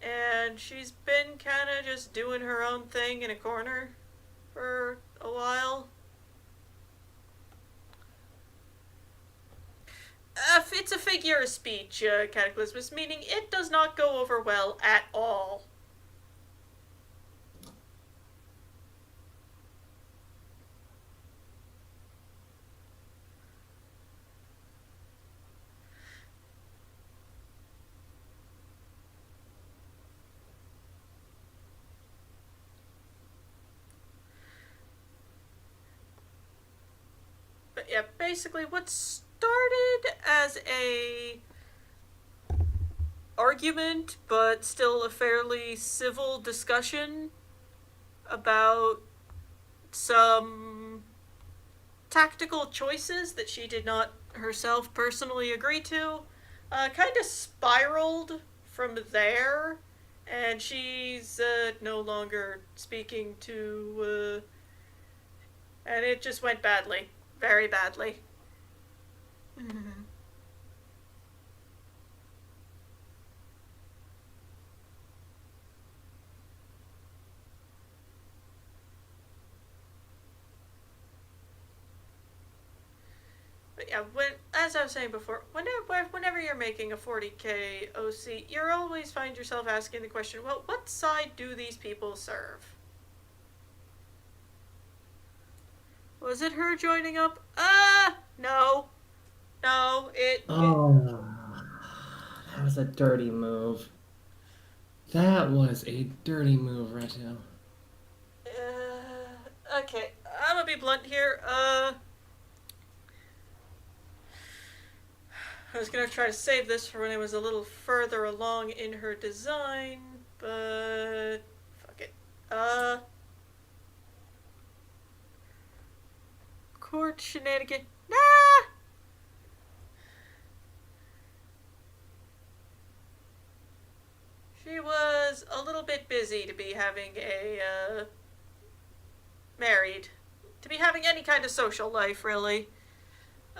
And she's been kind of just doing her own thing in a corner for a while. It's a figure of speech, Cataclysmus, meaning it does not go over well at all. But yeah, basically what started as a argument, but still a fairly civil discussion about some tactical choices that she did not herself personally agree to, kind of spiraled from there, and she's no longer speaking to, and it just went badly, very badly. But yeah, as I was saying before, whenever you're making a 40k OC, you always find yourself asking the question, well, what side do these people serve? Was it her joining up? No. No, Oh, that was a dirty move. That was a dirty move, Reto. okay, I'm gonna be blunt here. I was gonna try to save this for when I was a little further along in her design, but fuck it. Court shenanigan. Nah! She was a little bit busy to be having married, to be having any kind of social life, really.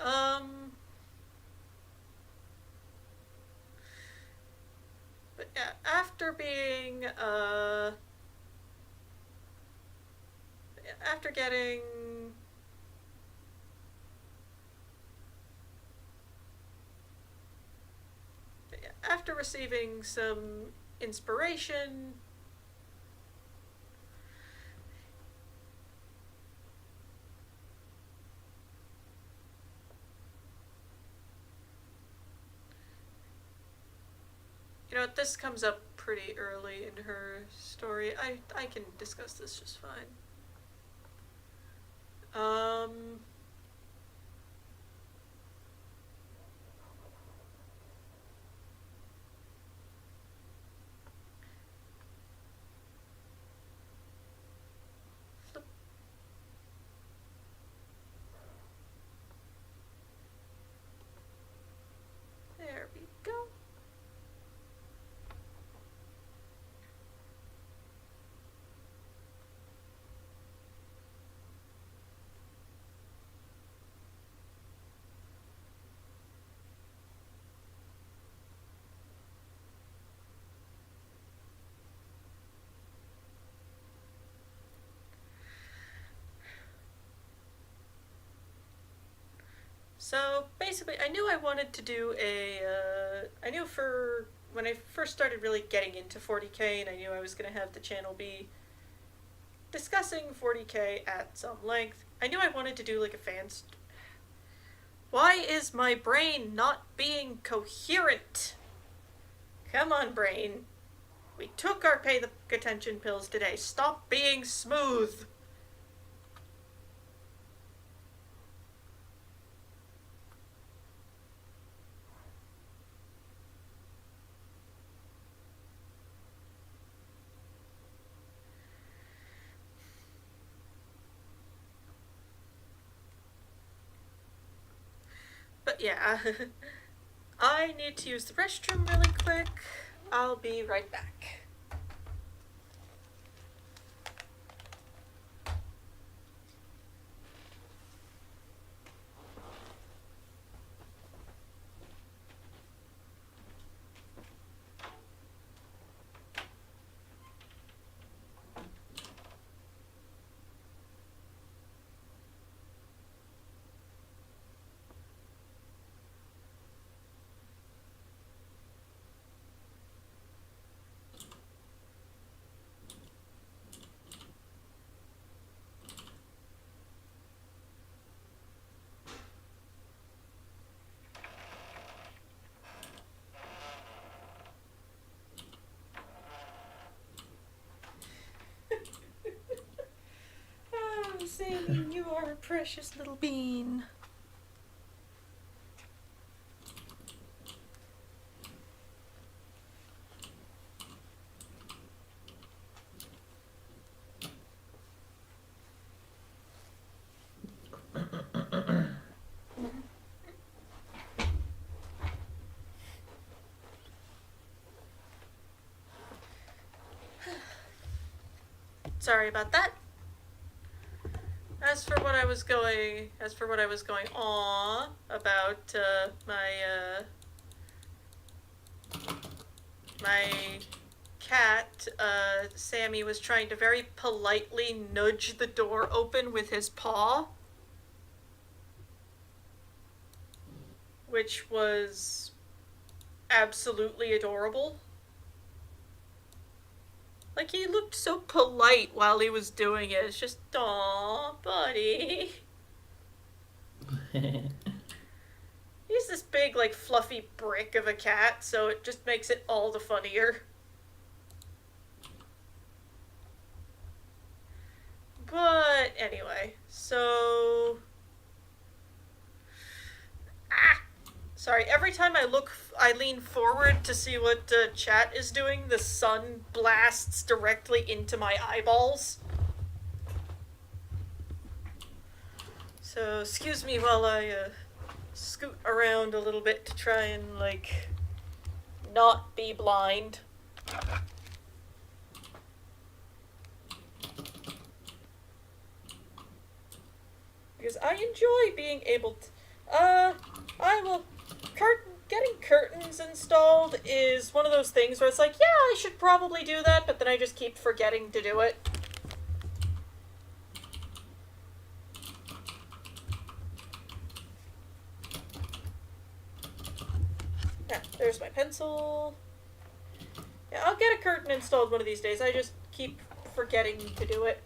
Um, but yeah, after getting after receiving some inspiration, this comes up pretty early in her story. I can discuss this just fine. Um, there we go. So basically, I knew I wanted to do I knew for when I first started really getting into 40k, and I knew I was going to have the channel be discussing 40k at some length. I knew I wanted to do like a Why is my brain not being coherent? Come on, brain. We took our pay the attention pills today. Stop being smooth. But yeah, I need to use the restroom really quick. I'll be right back. Oh, Sammy, you are a precious little bean. Sorry about that. As for what I was going on about my cat, Sammy was trying to very politely nudge the door open with his paw, which was absolutely adorable. Like, he looked so polite while he was doing it. It's just, aw, buddy. He's this big, like, fluffy brick of a cat, so it just makes it all the funnier. But anyway, so... Sorry, every time I lean forward to see what chat is doing, the sun blasts directly into my eyeballs. So, excuse me while I scoot around a little bit to try and, like, not be blind. Because I enjoy being able to. I will. Getting curtains installed is one of those things where it's like, yeah, I should probably do that, but then I just keep forgetting to do it. Yeah, there's my pencil. Yeah, I'll get a curtain installed one of these days. I just keep forgetting to do it.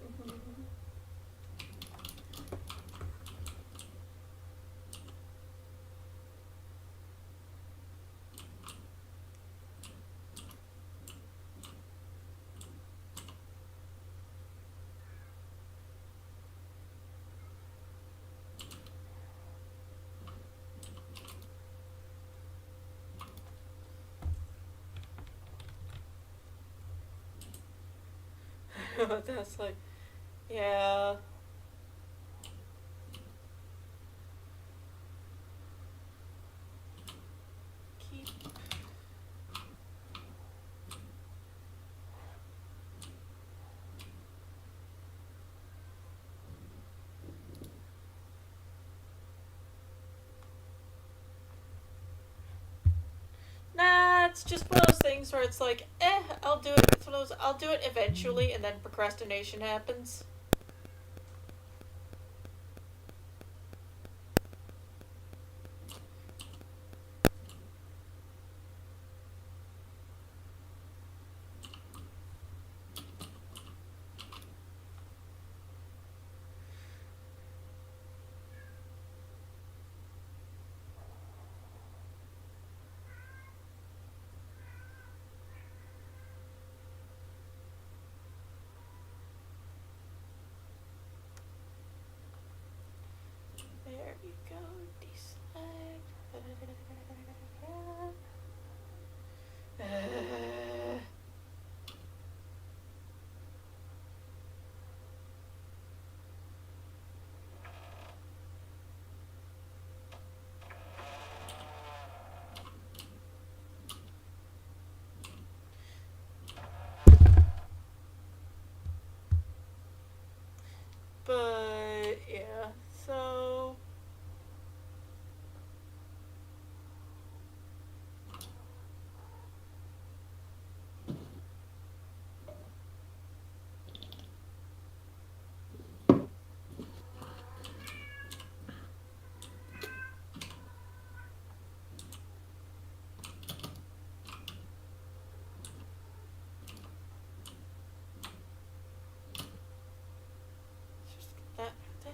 That's like, yeah. Keep. Nah, it's just one of those things where it's like, I'll do it. It's one of those, I'll do it eventually, and then procrastination happens. There you go. Deselect. But yeah, so just get that there.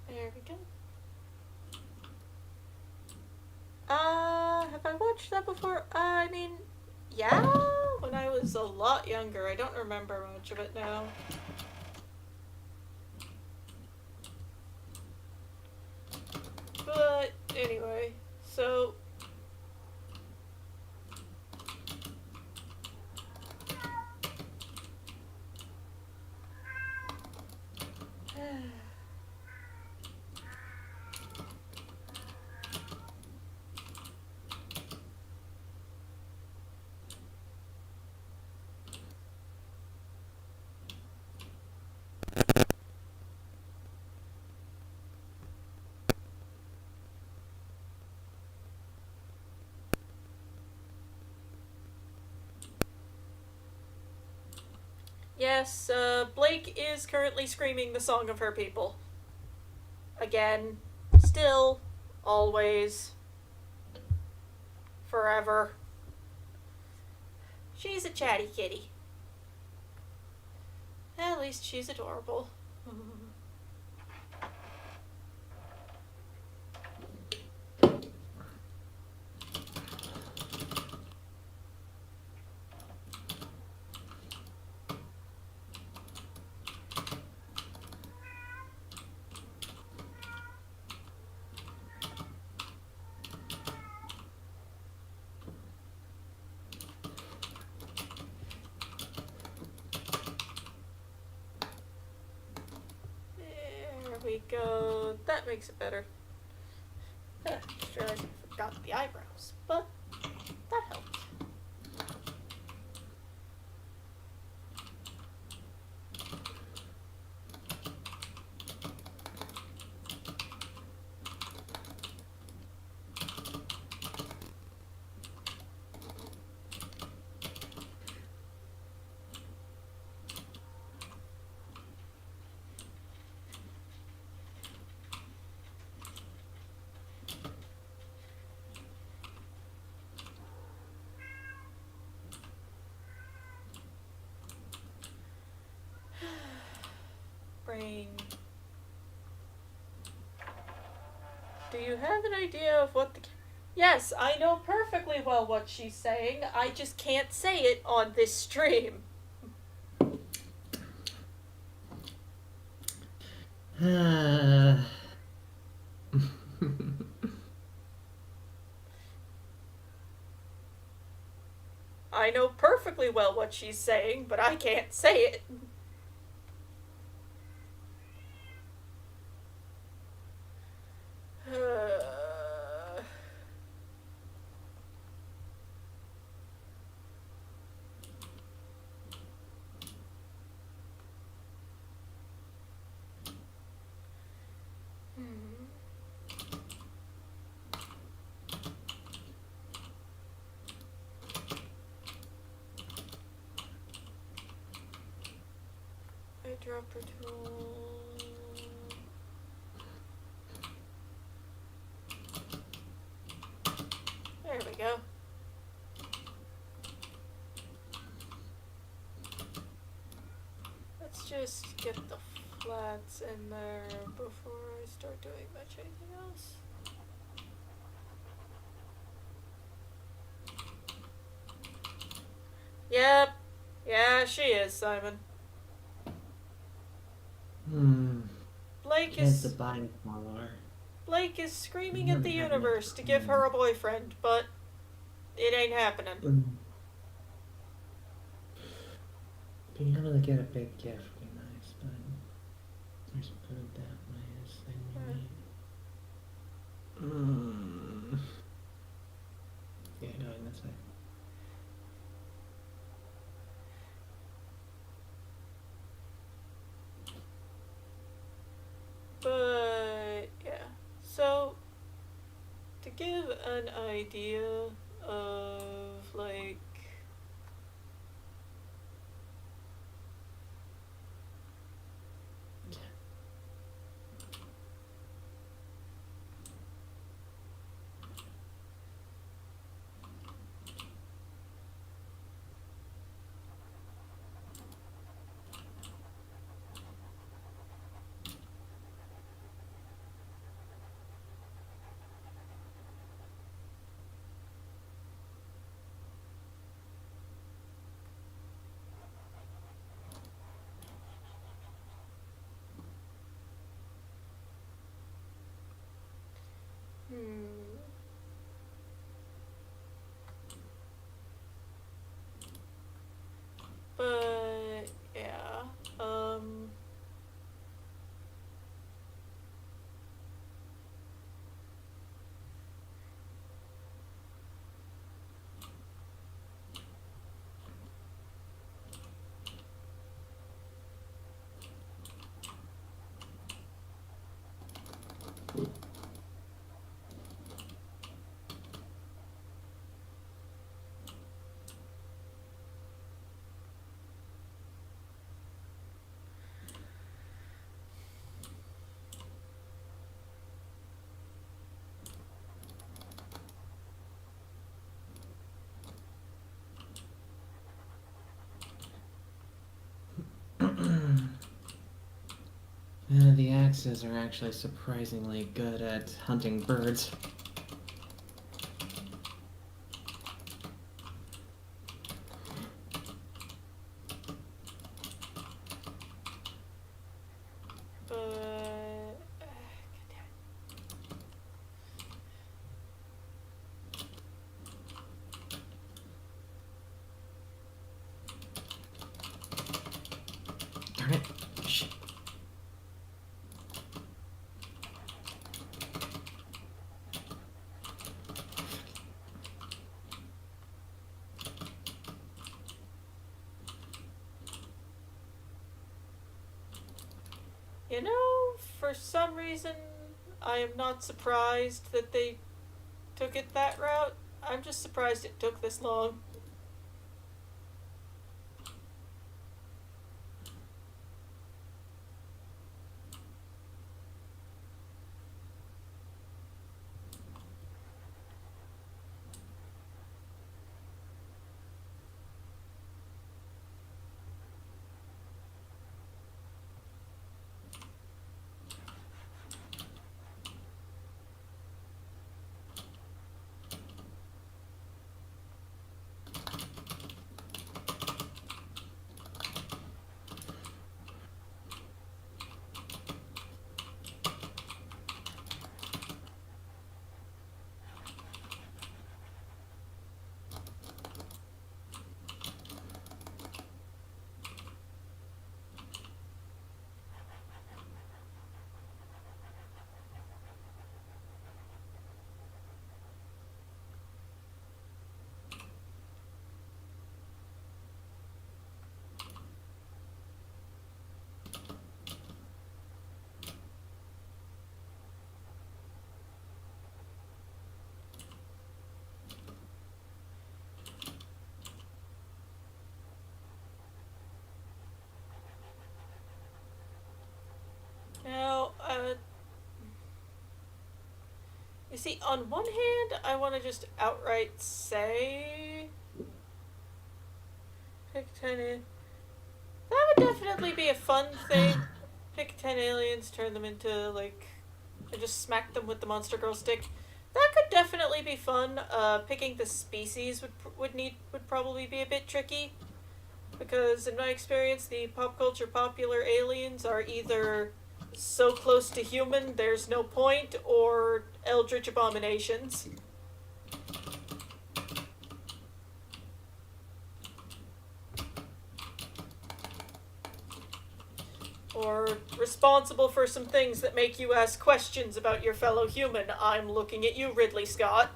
There we go. Have I watched that before? I mean, yeah, when I was a lot younger. I don't remember much of it now. But anyway, so yes, Blake is currently screaming the song of her people. Again, still, always, forever. She's a chatty kitty. At least she's adorable. That makes it better. Just realized I forgot the eyebrows, but that helped. Brain. Do you have an idea of what the... Yes, I know perfectly well what she's saying. I just can't say it on this stream. I know perfectly well what she's saying, but I can't say it. Eyedropper tool. There we go. Let's just get the flats in there before I start doing much anything else. Yep. Yeah, she is, Simon. Blake is screaming at the universe to give her a boyfriend, but it ain't happening. Being able to get a big gift would be nice, but there's food that way is thing we need. Yeah, going this way. But yeah, so to give an idea of like but yeah, The axes are actually surprisingly good at hunting birds. Darn it. Shit. You know, for some reason, I am not surprised that they took it that route. I'm just surprised it took this long. Now, you see, on one hand, I want to just outright say, pick 10 in. That would definitely be a fun thing. Pick 10 aliens, turn them into, like, and just smack them with the Monster Girl stick. That could definitely be fun. Picking the species would probably be a bit tricky, because in my experience, the pop culture popular aliens are either so close to human there's no point, or eldritch abominations. Or responsible for some things that make you ask questions about your fellow human. I'm looking at you, Ridley Scott.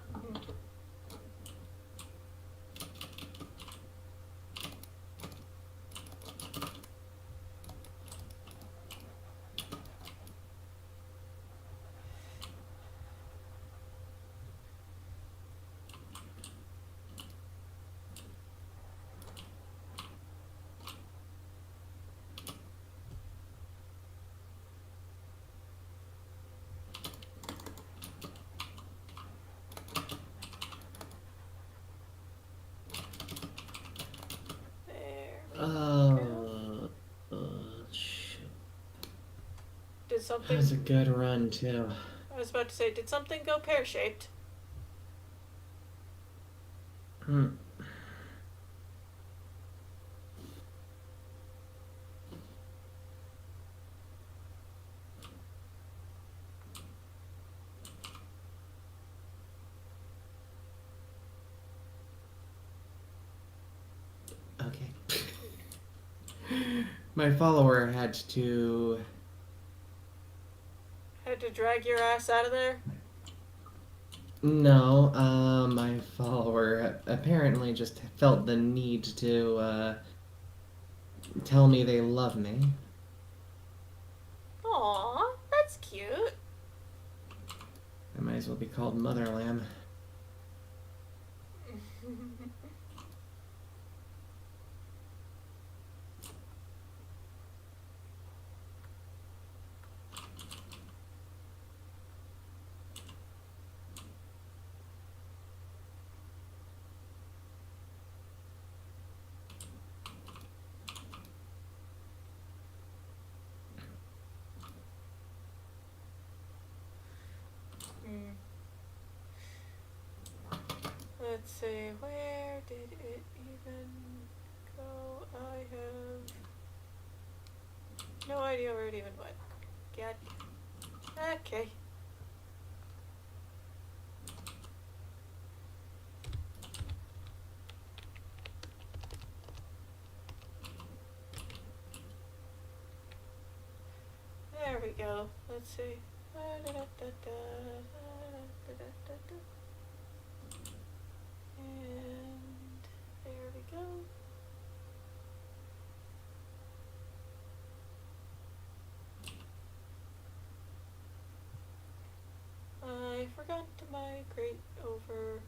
There. Oh, shoot. Did That something... was a good run, too. I was about to say, did something go pear-shaped? Hmm. Okay. My follower had to. Had to drag your ass out of there? No, my follower apparently just felt the need to tell me they love me. Aww, that's cute. I might as well be called Mother Lamb. Let's see, where did it even go? I have no idea where it even went. God. Okay. There we go. Let's see. And there we go. migrate over.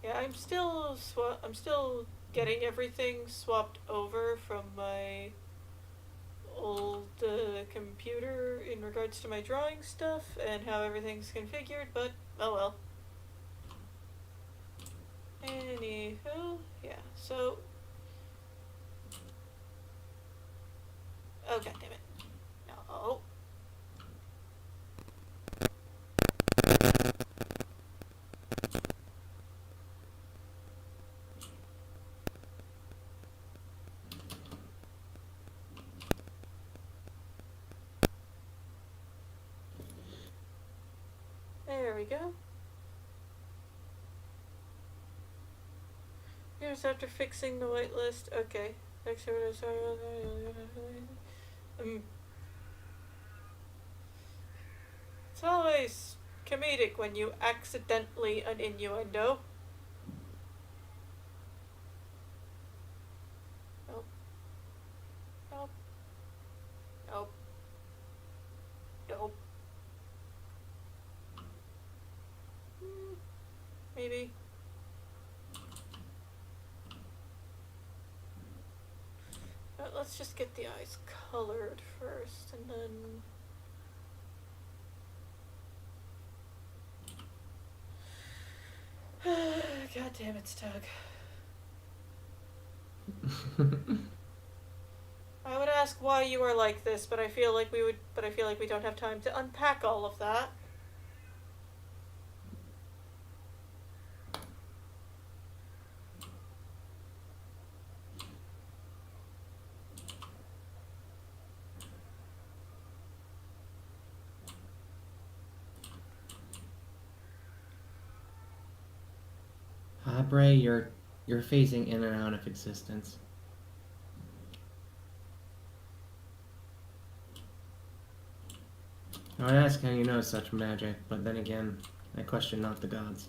Yeah, I'm still getting everything swapped over from my old computer in regards to my drawing stuff and how everything's configured, but oh well. Anywho, yeah, so. Oh, god damn it. No. There we go. Here's after fixing the whitelist. Okay. Um, it's always comedic when you accidentally an innuendo. Nope. Nope. Nope. Nope. Maybe. But let's just get the eyes colored first, and then. God damn it, Stug. I would ask why you are like this, but I feel like we don't have time to unpack all of that. Habre, you're phasing in and out of existence. I would ask how you know such magic, but then again, I question not the gods.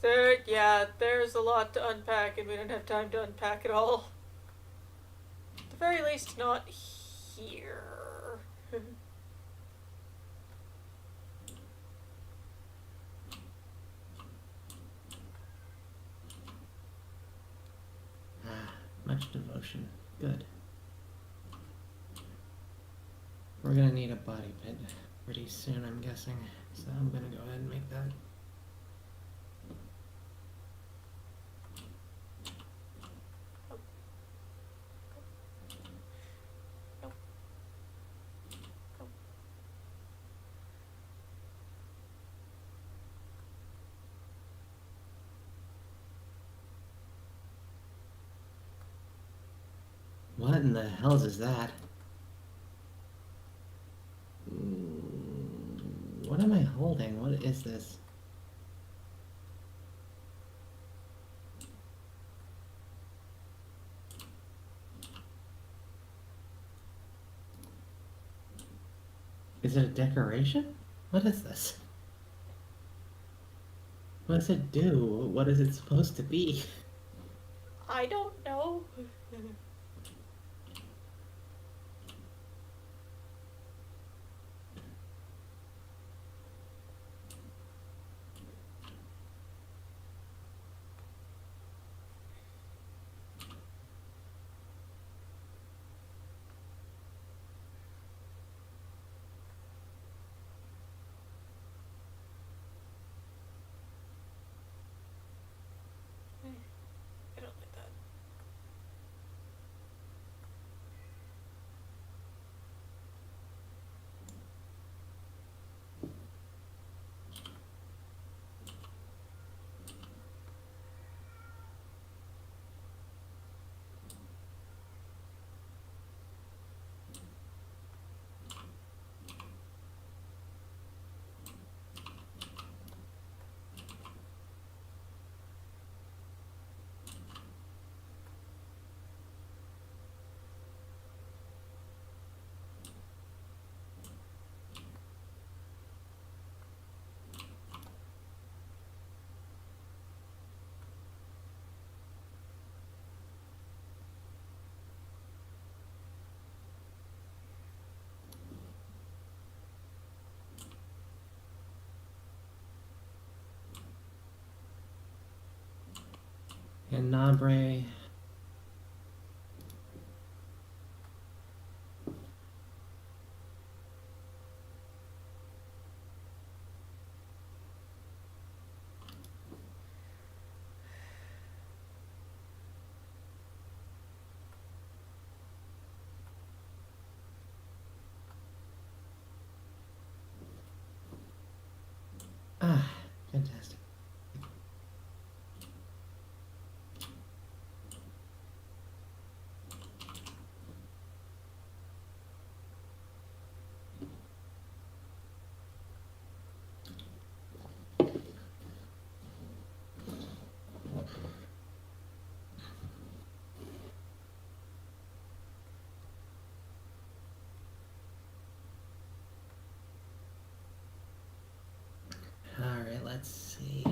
There's a lot to unpack, and we don't have time to unpack it all. At the very least, not here. Much devotion. Good. We're gonna need a body pit pretty soon, I'm guessing. So I'm gonna go ahead and make that. What in the hell is that? What am I holding? What is this? Is it a decoration? What is this? What does it do? What is it supposed to be? I don't know. I don't like that. And Nabre. Ah, fantastic. Alright, let's see.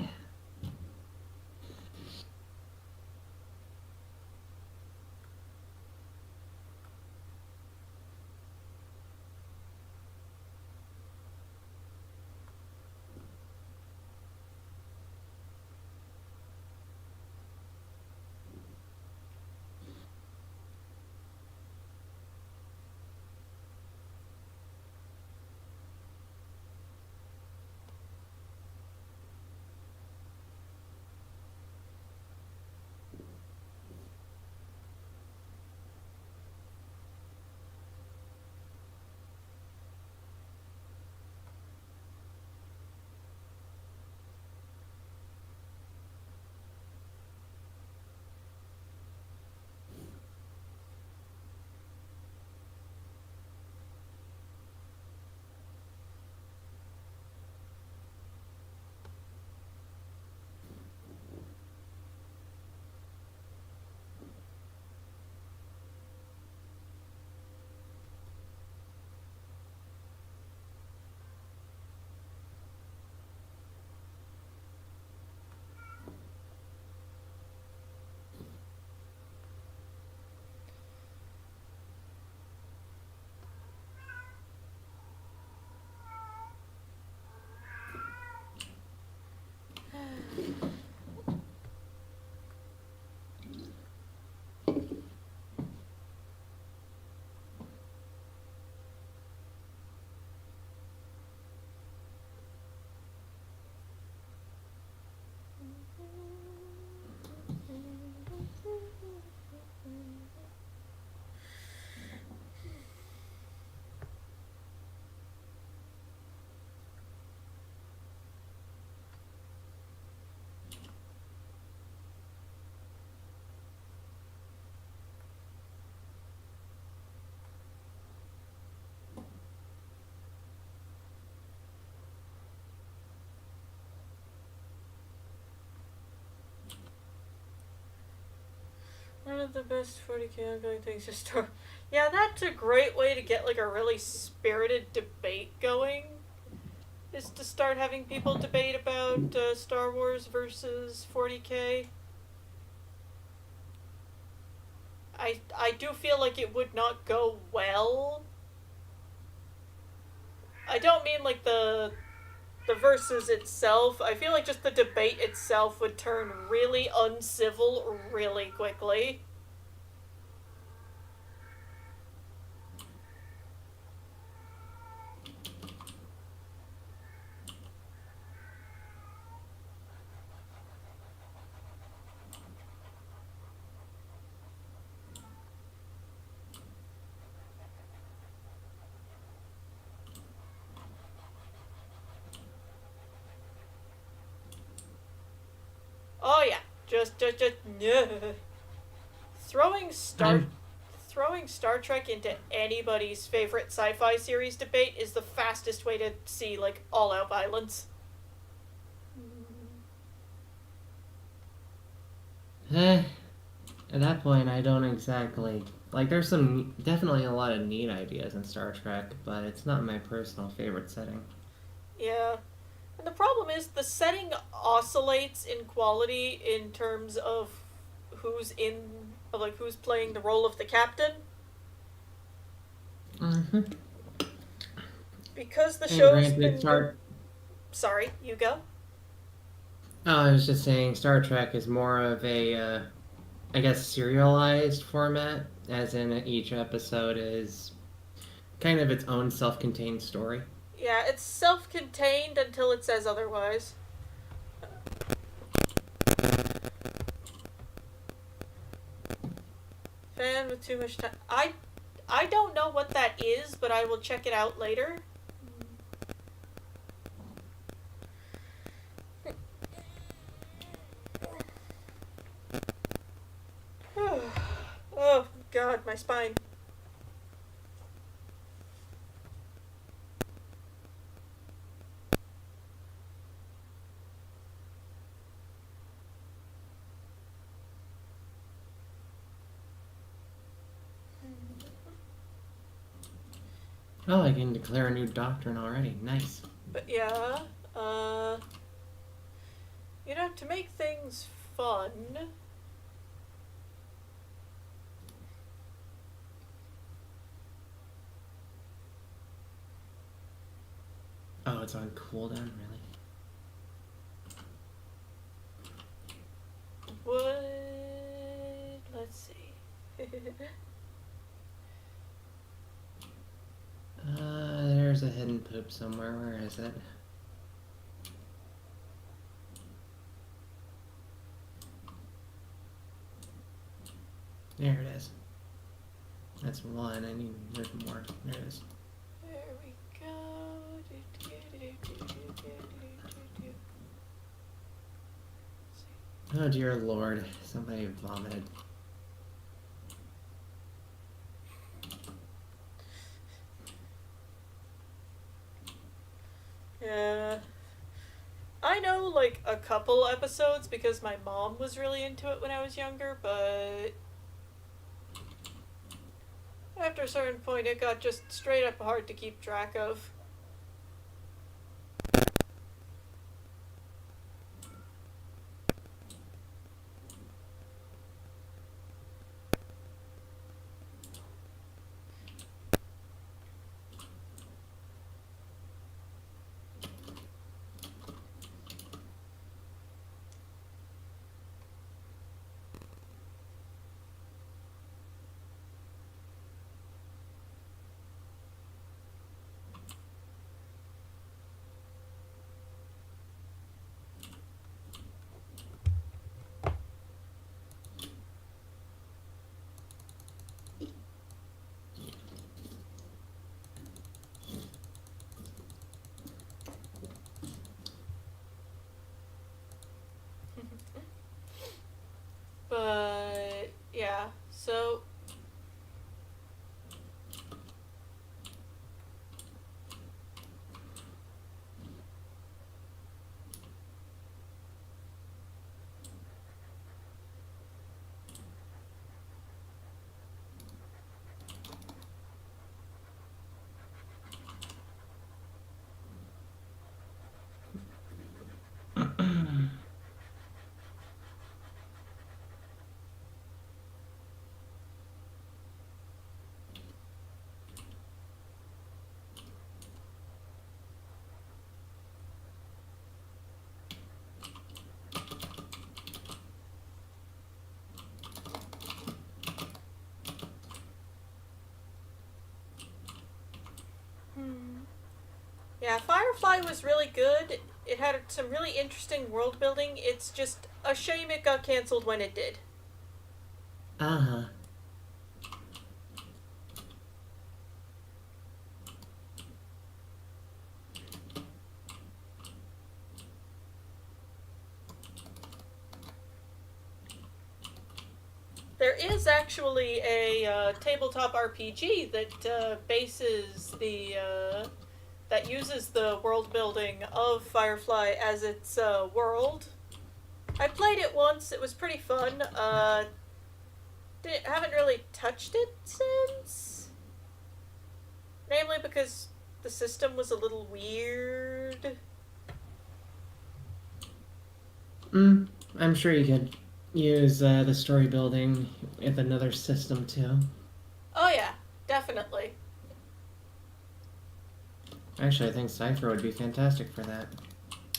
One of the best 40k ongoing things is start. Yeah, that's a great way to get like a really spirited debate going. Is to start having people debate about Star Wars versus 40k. I do feel like it would not go well. I don't mean like the versus itself. I feel like just the debate itself would turn really uncivil really quickly. Oh yeah, just no. Throwing Star I'm throwing Star Trek into anybody's favorite sci-fi series debate is the fastest way to see like all-out violence. eh, at that point I don't exactly like there's some definitely a lot of neat ideas in Star Trek, but it's not my personal favorite setting. Yeah. And the problem is the setting oscillates in quality in terms of who's in like who's playing the role of the captain. Mm-hmm. Because the And show's granted, been Star sorry, you go. Oh, I was just saying, Star Trek is more of a I guess, serialized format, as in each episode is kind of its own self contained story. Yeah, it's self-contained until it says otherwise. Fan with too much time. I don't know what that is, but I will check it out later. Oh God, my spine. Oh, I can declare a new doctrine already. Nice. But yeah, uh, to make things fun. Oh, it's on cooldown, really? What? Let's see. There's a hidden poop somewhere. Where is it? There it is. That's one. I need more. There it is. There we go. Oh dear lord. Somebody vomited. Yeah. I know, like, a couple episodes because my mom was really into it when I was younger, but after a certain point, it got just straight up hard to keep track of. But, yeah, so. Yeah, Firefly was really good. It had some really interesting world building. It's just a shame it got canceled when it did. Uh-huh. There is actually a tabletop RPG that bases the that uses the world building of Firefly as its world. I played it once. It was pretty fun. Haven't really touched it since. Namely because the system was a little weird. I'm sure you could use the story building with another system too. Oh yeah, definitely. Actually, I think Cypher would be fantastic for that.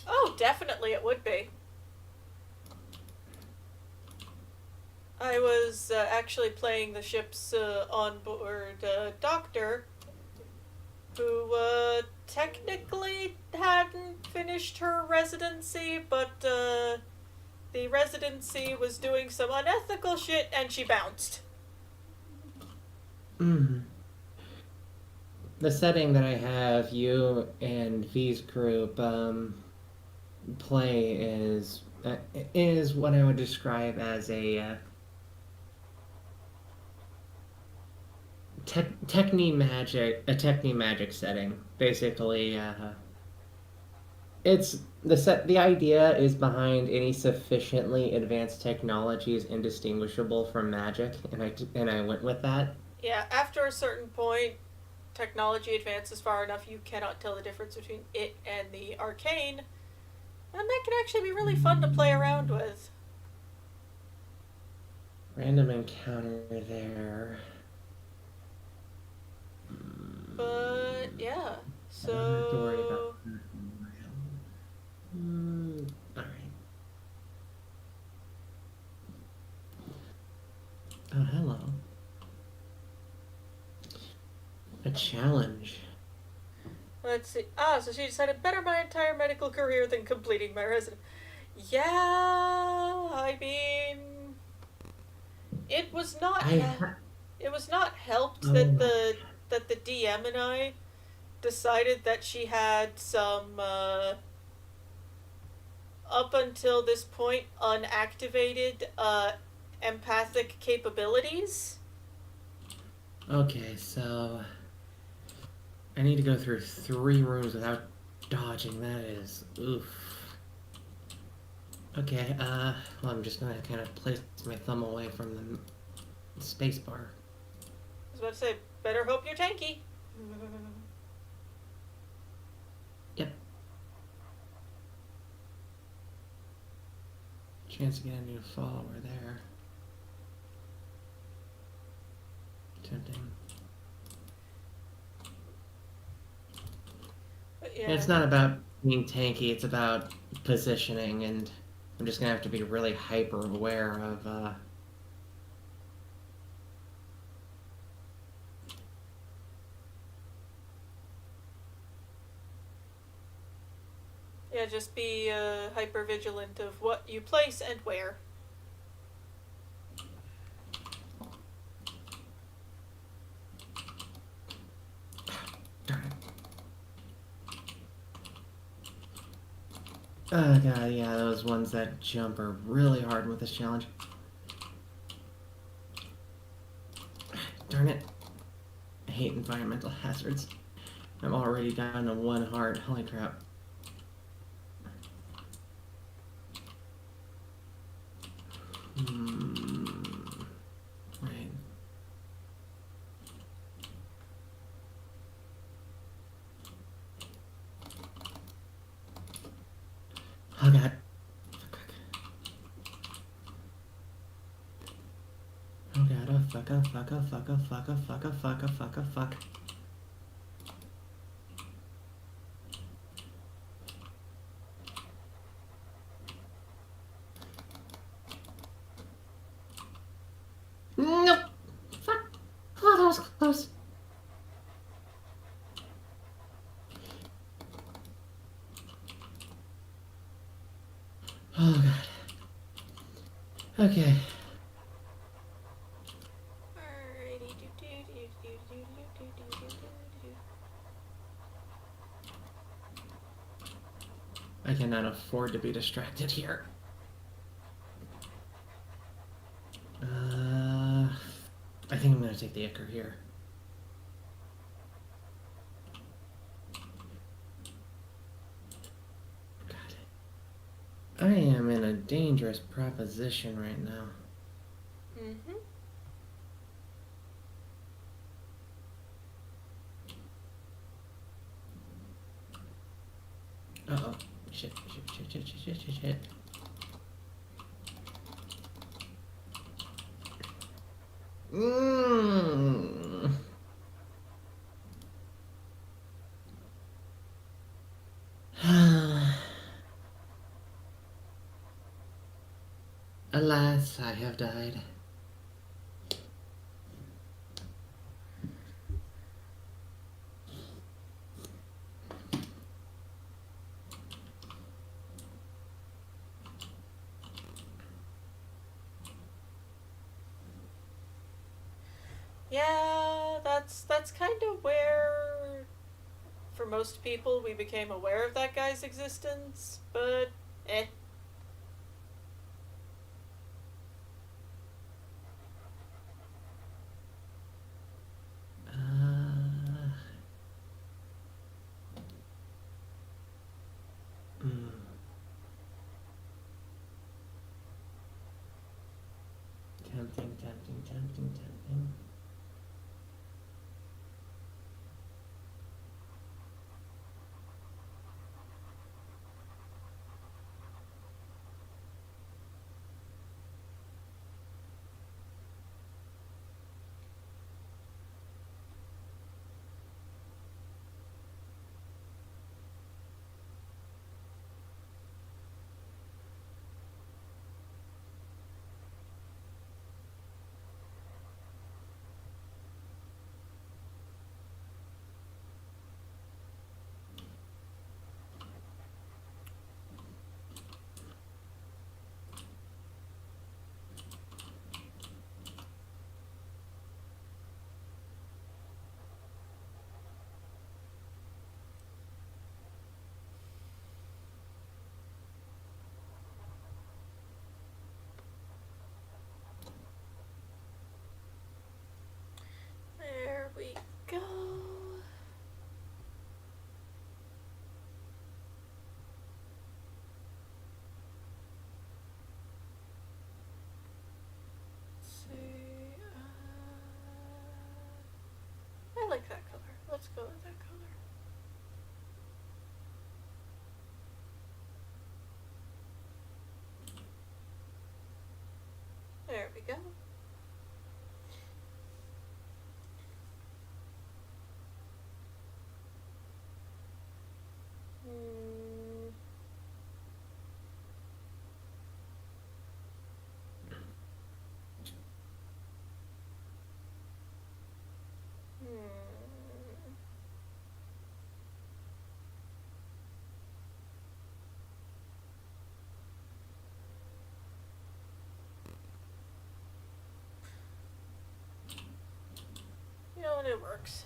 Oh, definitely it would be. I was actually playing the ship's onboard doctor, who technically hadn't finished her residency, but the residency was doing some unethical shit and she bounced. Mm. The setting that I have you and V's group play is what I would describe as a techni magic setting. Basically, it's the idea is behind any sufficiently advanced technology is indistinguishable from magic, and I went with that. Yeah, after a certain point, technology advances far enough you cannot tell the difference between it and the arcane, and that can actually be really fun to play around with. Random encounter there. But yeah, I don't have to worry about. so All right. Oh, hello. A challenge. let's see. Ah, so she decided better my entire medical career than completing my resident. Yeah, I mean, it was not. I ha- It was not helped oh that my. the DM and I decided that she had some up until this point unactivated empathic capabilities. Okay, so I need to go through 3 rooms without dodging. That is oof. Okay, well, I'm just gonna kind of place my thumb away from the space bar. I was about to say, better hope you're tanky. Yep. Chance to get a new follower there. Tempting. But And yeah, it's not about being tanky, it's about positioning, and I'm just gonna have to be really hyper aware of, yeah, just be hyper vigilant of what you place and where. darn it. Oh god, yeah, those ones that jump are really hard with this challenge. Darn it. I hate environmental hazards. I'm already down to 1 heart. Holy crap. Right. Oh god. Oh god, oh fuck, oh fuck, oh fuck, oh fuck, oh fuck, oh fuck, oh fuck, oh fuck. Nope! Fuck! Oh, that was close. Oh god. Okay. I cannot afford to be distracted here. I think I'm gonna take the Icar here. God. I am in a dangerous proposition right now. Mm-hmm. Uh-oh. Shit, shit, shit, shit, shit, shit, shit. Mmm. Alas, I have died. that's kind of where, for most people, we became aware of that guy's existence. But eh. Uh, mm, tempting, tempting, tempting, tempting. There we go. Let's see. I like that color. Let's go with that color. There we go. Hmm. Hmm. You know what? It works.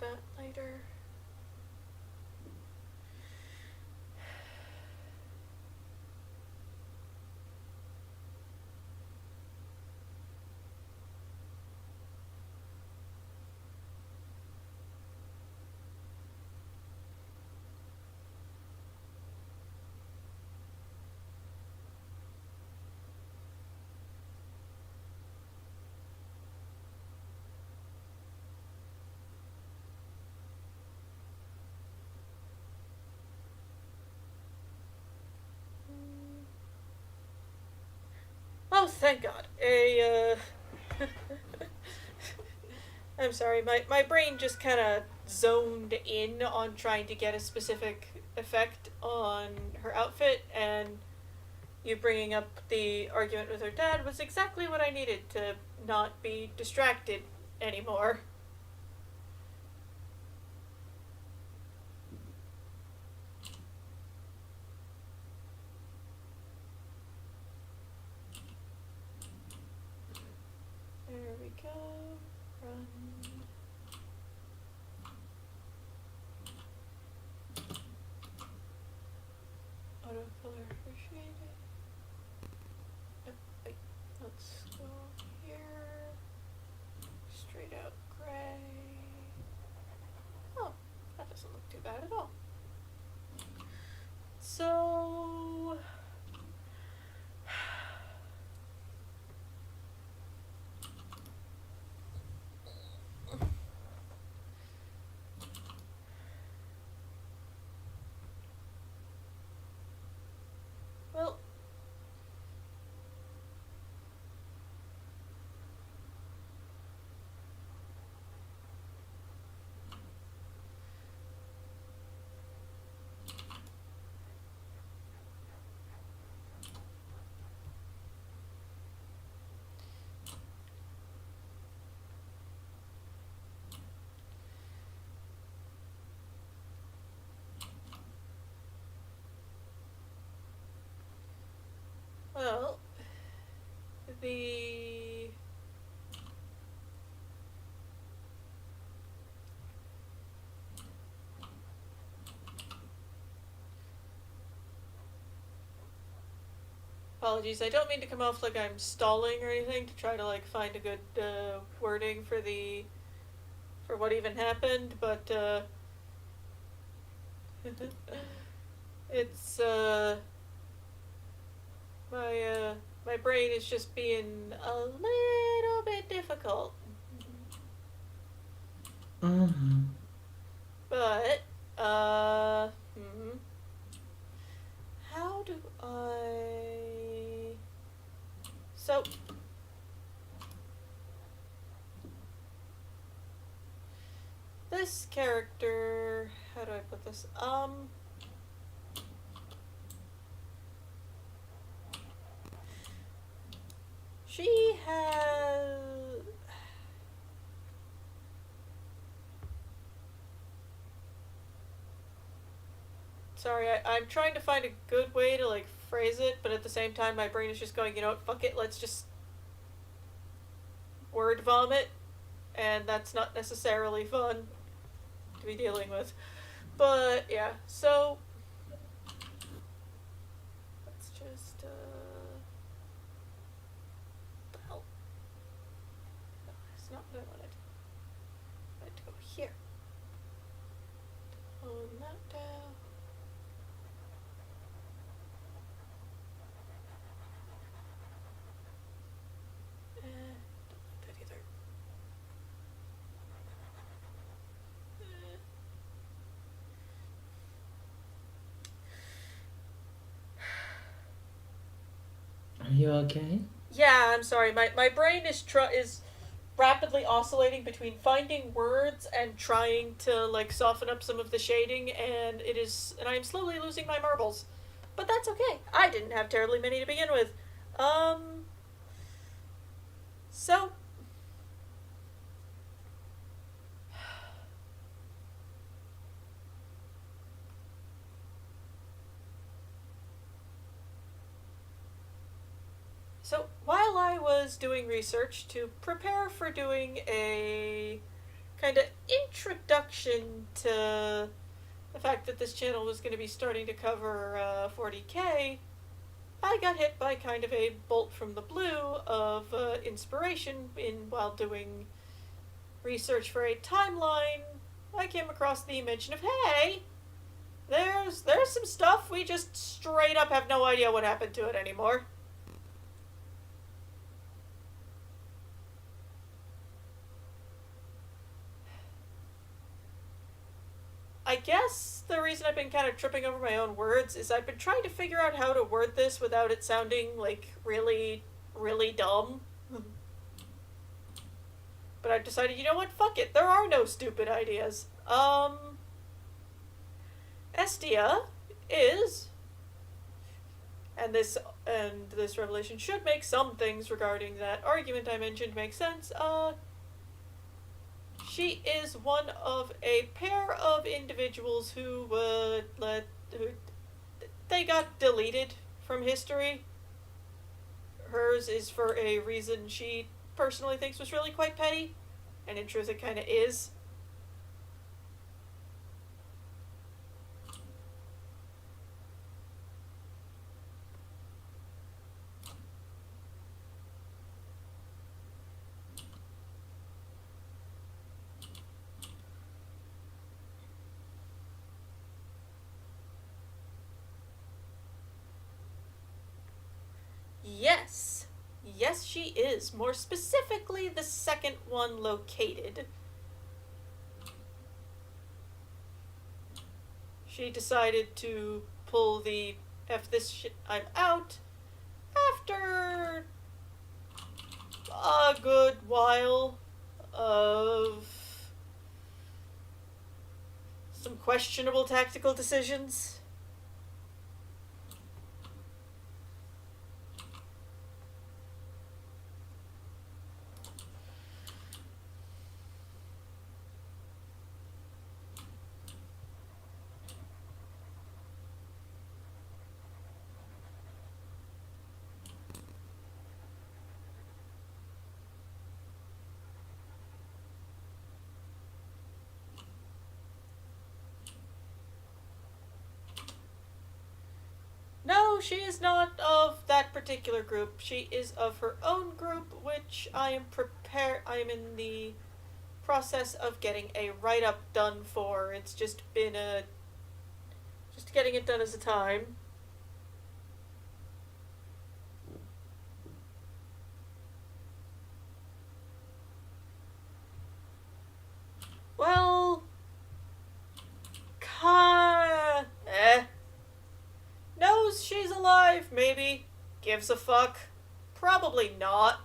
that later. Oh, thank God. I'm sorry, my brain just kind of zoned in on trying to get a specific effect on her outfit, and you bringing up the argument with her dad was exactly what I needed to not be distracted anymore. There we go. Run. Autocolor for shading. Yep, wait. Let's go here. Straight out gray. Oh, that doesn't look too bad at all. So. Well, well, the apologies. I don't mean to come off like I'm stalling or anything to try to like find a good wording for the for what even happened, but it's my brain is just being a little bit difficult. Mm-hmm. But how do I? So this character, how do I put this? She has. Sorry, I'm trying to find a good way to like phrase it, but at the same time, my brain is just going, you know what, fuck it, let's just word vomit, and that's not necessarily fun to be dealing with. But yeah, so let's just well, no, that's not what I wanted. I had to go here. Tone that down. Don't like that either. Are you okay? Yeah, I'm sorry. My brain is rapidly oscillating between finding words and trying to like soften up some of the shading, and I am slowly losing my marbles. But that's okay. I didn't have terribly many to begin with. Um so while I was doing research to prepare for doing a kind of introduction to the fact that this channel was going to be starting to cover 40K, I got hit by kind of a bolt from the blue of inspiration while doing research for a timeline. I came across the mention of, hey, there's some stuff we just straight up have no idea what happened to it anymore. I guess the reason I've been kind of tripping over my own words is I've been trying to figure out how to word this without it sounding like really, really dumb. But I've decided, you know what, fuck it, there are no stupid ideas. Estia is, and this revelation should make some things regarding that argument I mentioned make sense. She is one of a pair of individuals who they got deleted from history. Hers is for a reason she personally thinks was really quite petty, and in truth it kind of is. Yes. Yes, she is. More specifically, the second one located. She decided to pull the F this shit, I'm out after a good while of some questionable tactical decisions. No, she is not of that particular group. She is of her own group, which I am in the process of getting a write-up done for. It's just been just getting it done as a time. Well, knows she's alive, maybe. Gives a fuck. Probably not.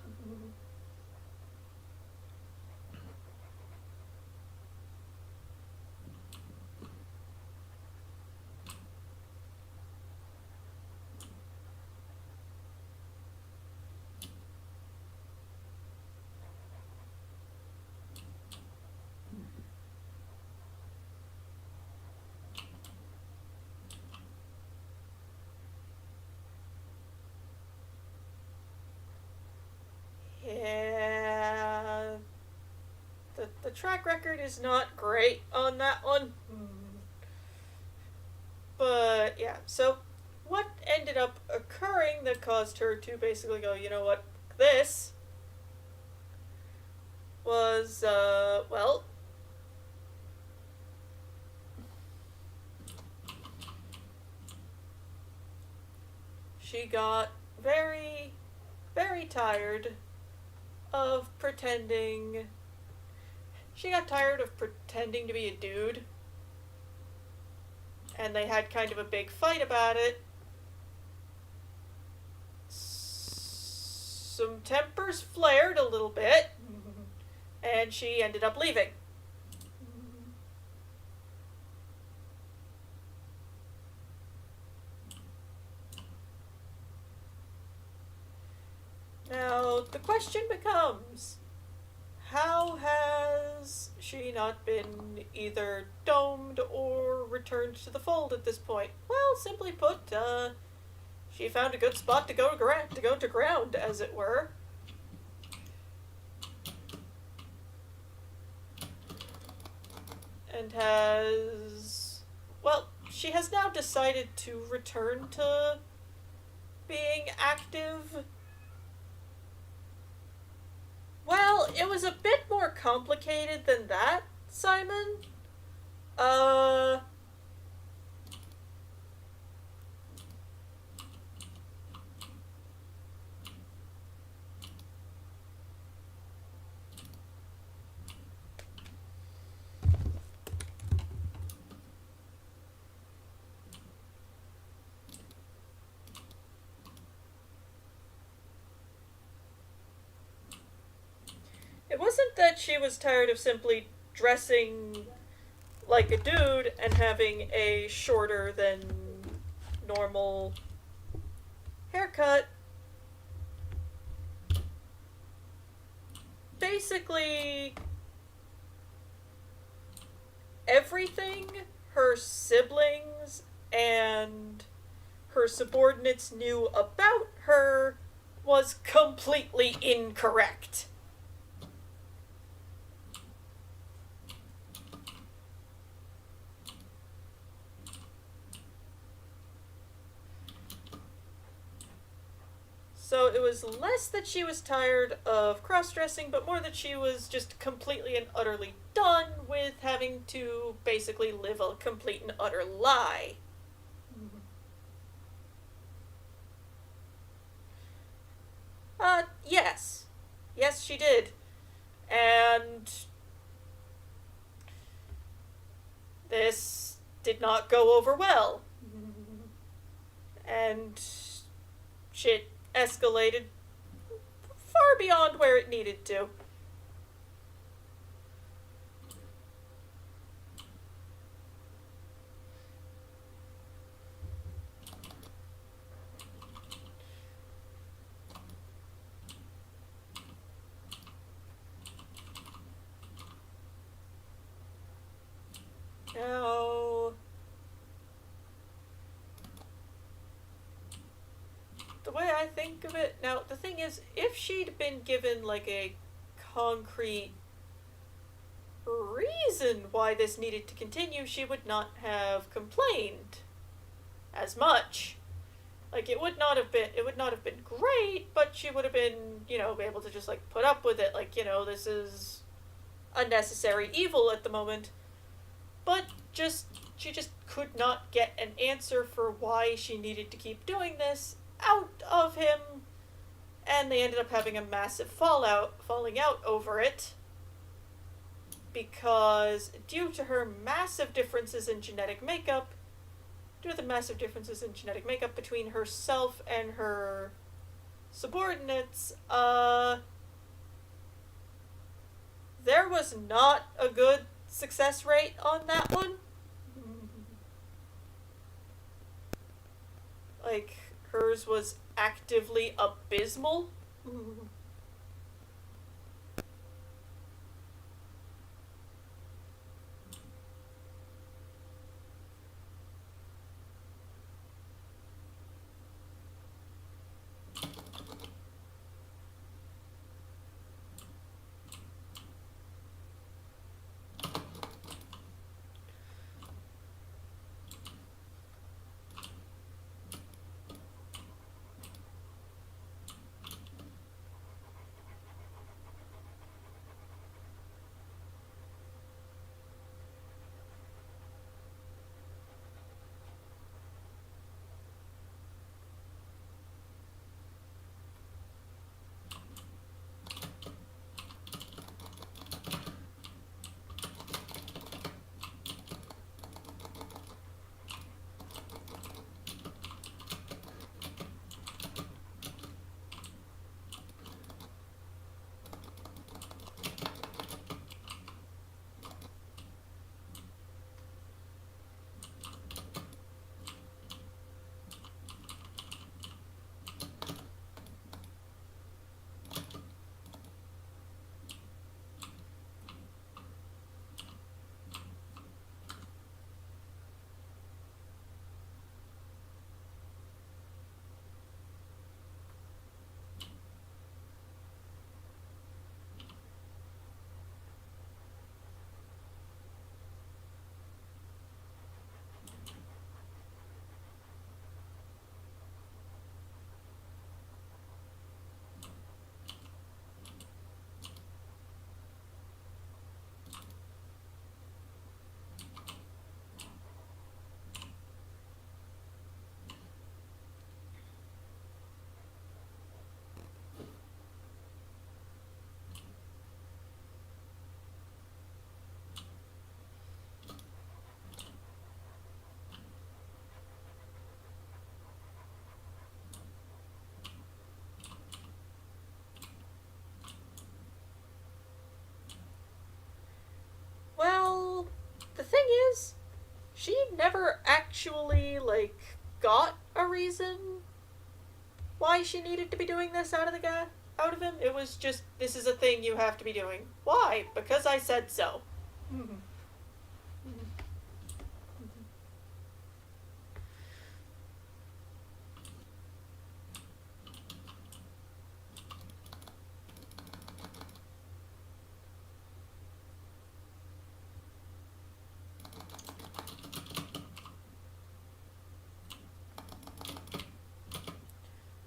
Yeah. The track record is not great on that one. But yeah, so what ended up occurring that caused her to basically go, you know what, this was, well, she got very, very tired of pretending. She got tired of pretending to be a dude. And they had kind of a big fight about it. Some tempers flared a little bit. And she ended up leaving. Now, the question becomes, how has she not been either domed or returned to the fold at this point? Well, simply put, she found a good spot to go to ground, as it were. and has. Well, she has now decided to return to being active. Well, it was a bit more complicated than that, Simon. Uh. It wasn't that she was tired of simply dressing like a dude and having a shorter than normal haircut. Basically, everything her siblings and her subordinates knew about her was completely incorrect. So it was less that she was tired of cross dressing, but more that she was just completely and utterly done with having to basically live a complete and utter lie. Yes. Yes, she did. And this did not go over well. And shit escalated far beyond where it needed to. Now, the way I think of it, now, the thing is, if she'd been given, like, a concrete reason why this needed to continue, she would not have complained as much. Like, it would not have been great, but she would have been, able to just, like, put up with it. Like, this is unnecessary evil at the moment. But she just could not get an answer for why she needed to keep doing this out of him, and they ended up having a massive falling out over it, because due to the massive differences in genetic makeup between herself and her subordinates, there was not a good success rate on that one. Like, hers was actively abysmal. never actually, like, got a reason why she needed to be doing this out of him. It was just, this is a thing you have to be doing. Why? Because I said so.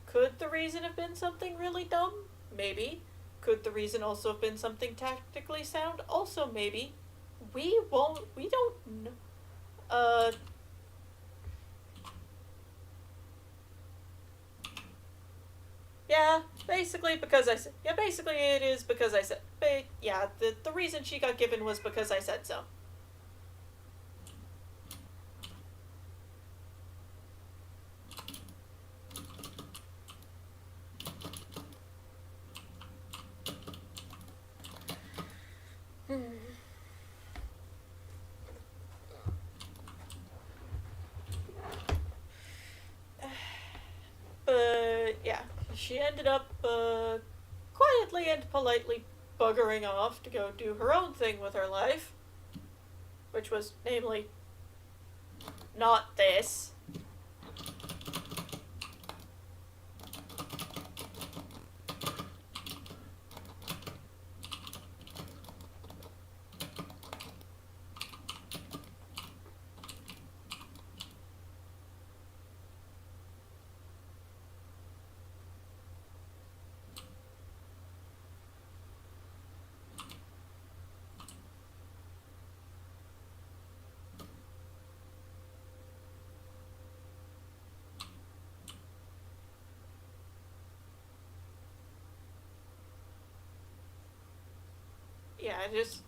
Could the reason have been something really dumb? Maybe. Could the reason also have been something tactically sound? Also, maybe. We don't know. Uh, yeah, basically it is because I said, but yeah, the reason she got given was because I said so. But yeah, she ended up quietly and politely buggering off to go do her own thing with her life, which was namely not this. Yeah, just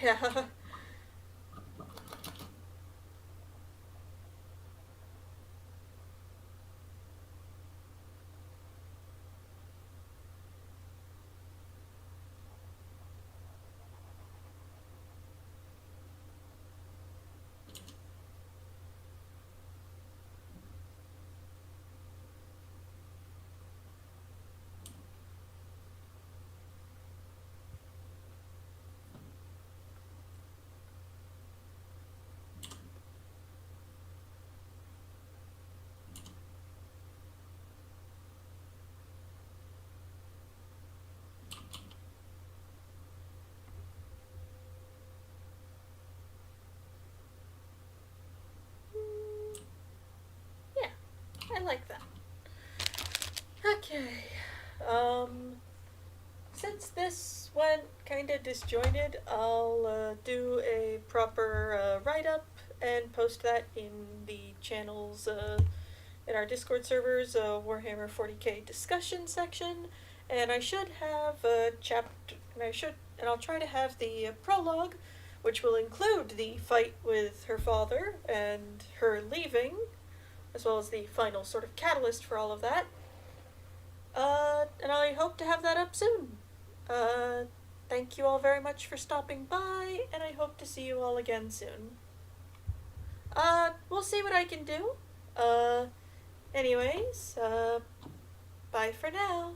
Yeah. Mm, yeah, I like that. Okay. Um, since this went kind of disjointed, I'll do a proper write up and post that in the channels in our Discord servers, Warhammer 40k discussion section, and I should have a chapter, and I'll try to have the prologue, which will include the fight with her father and her leaving, as well as the final sort of catalyst for all of that. And I hope to have that up soon. Uh, Thank you all very much for stopping by, and I hope to see you all again soon. We'll see what I can do. Uh, Anyways, bye for now.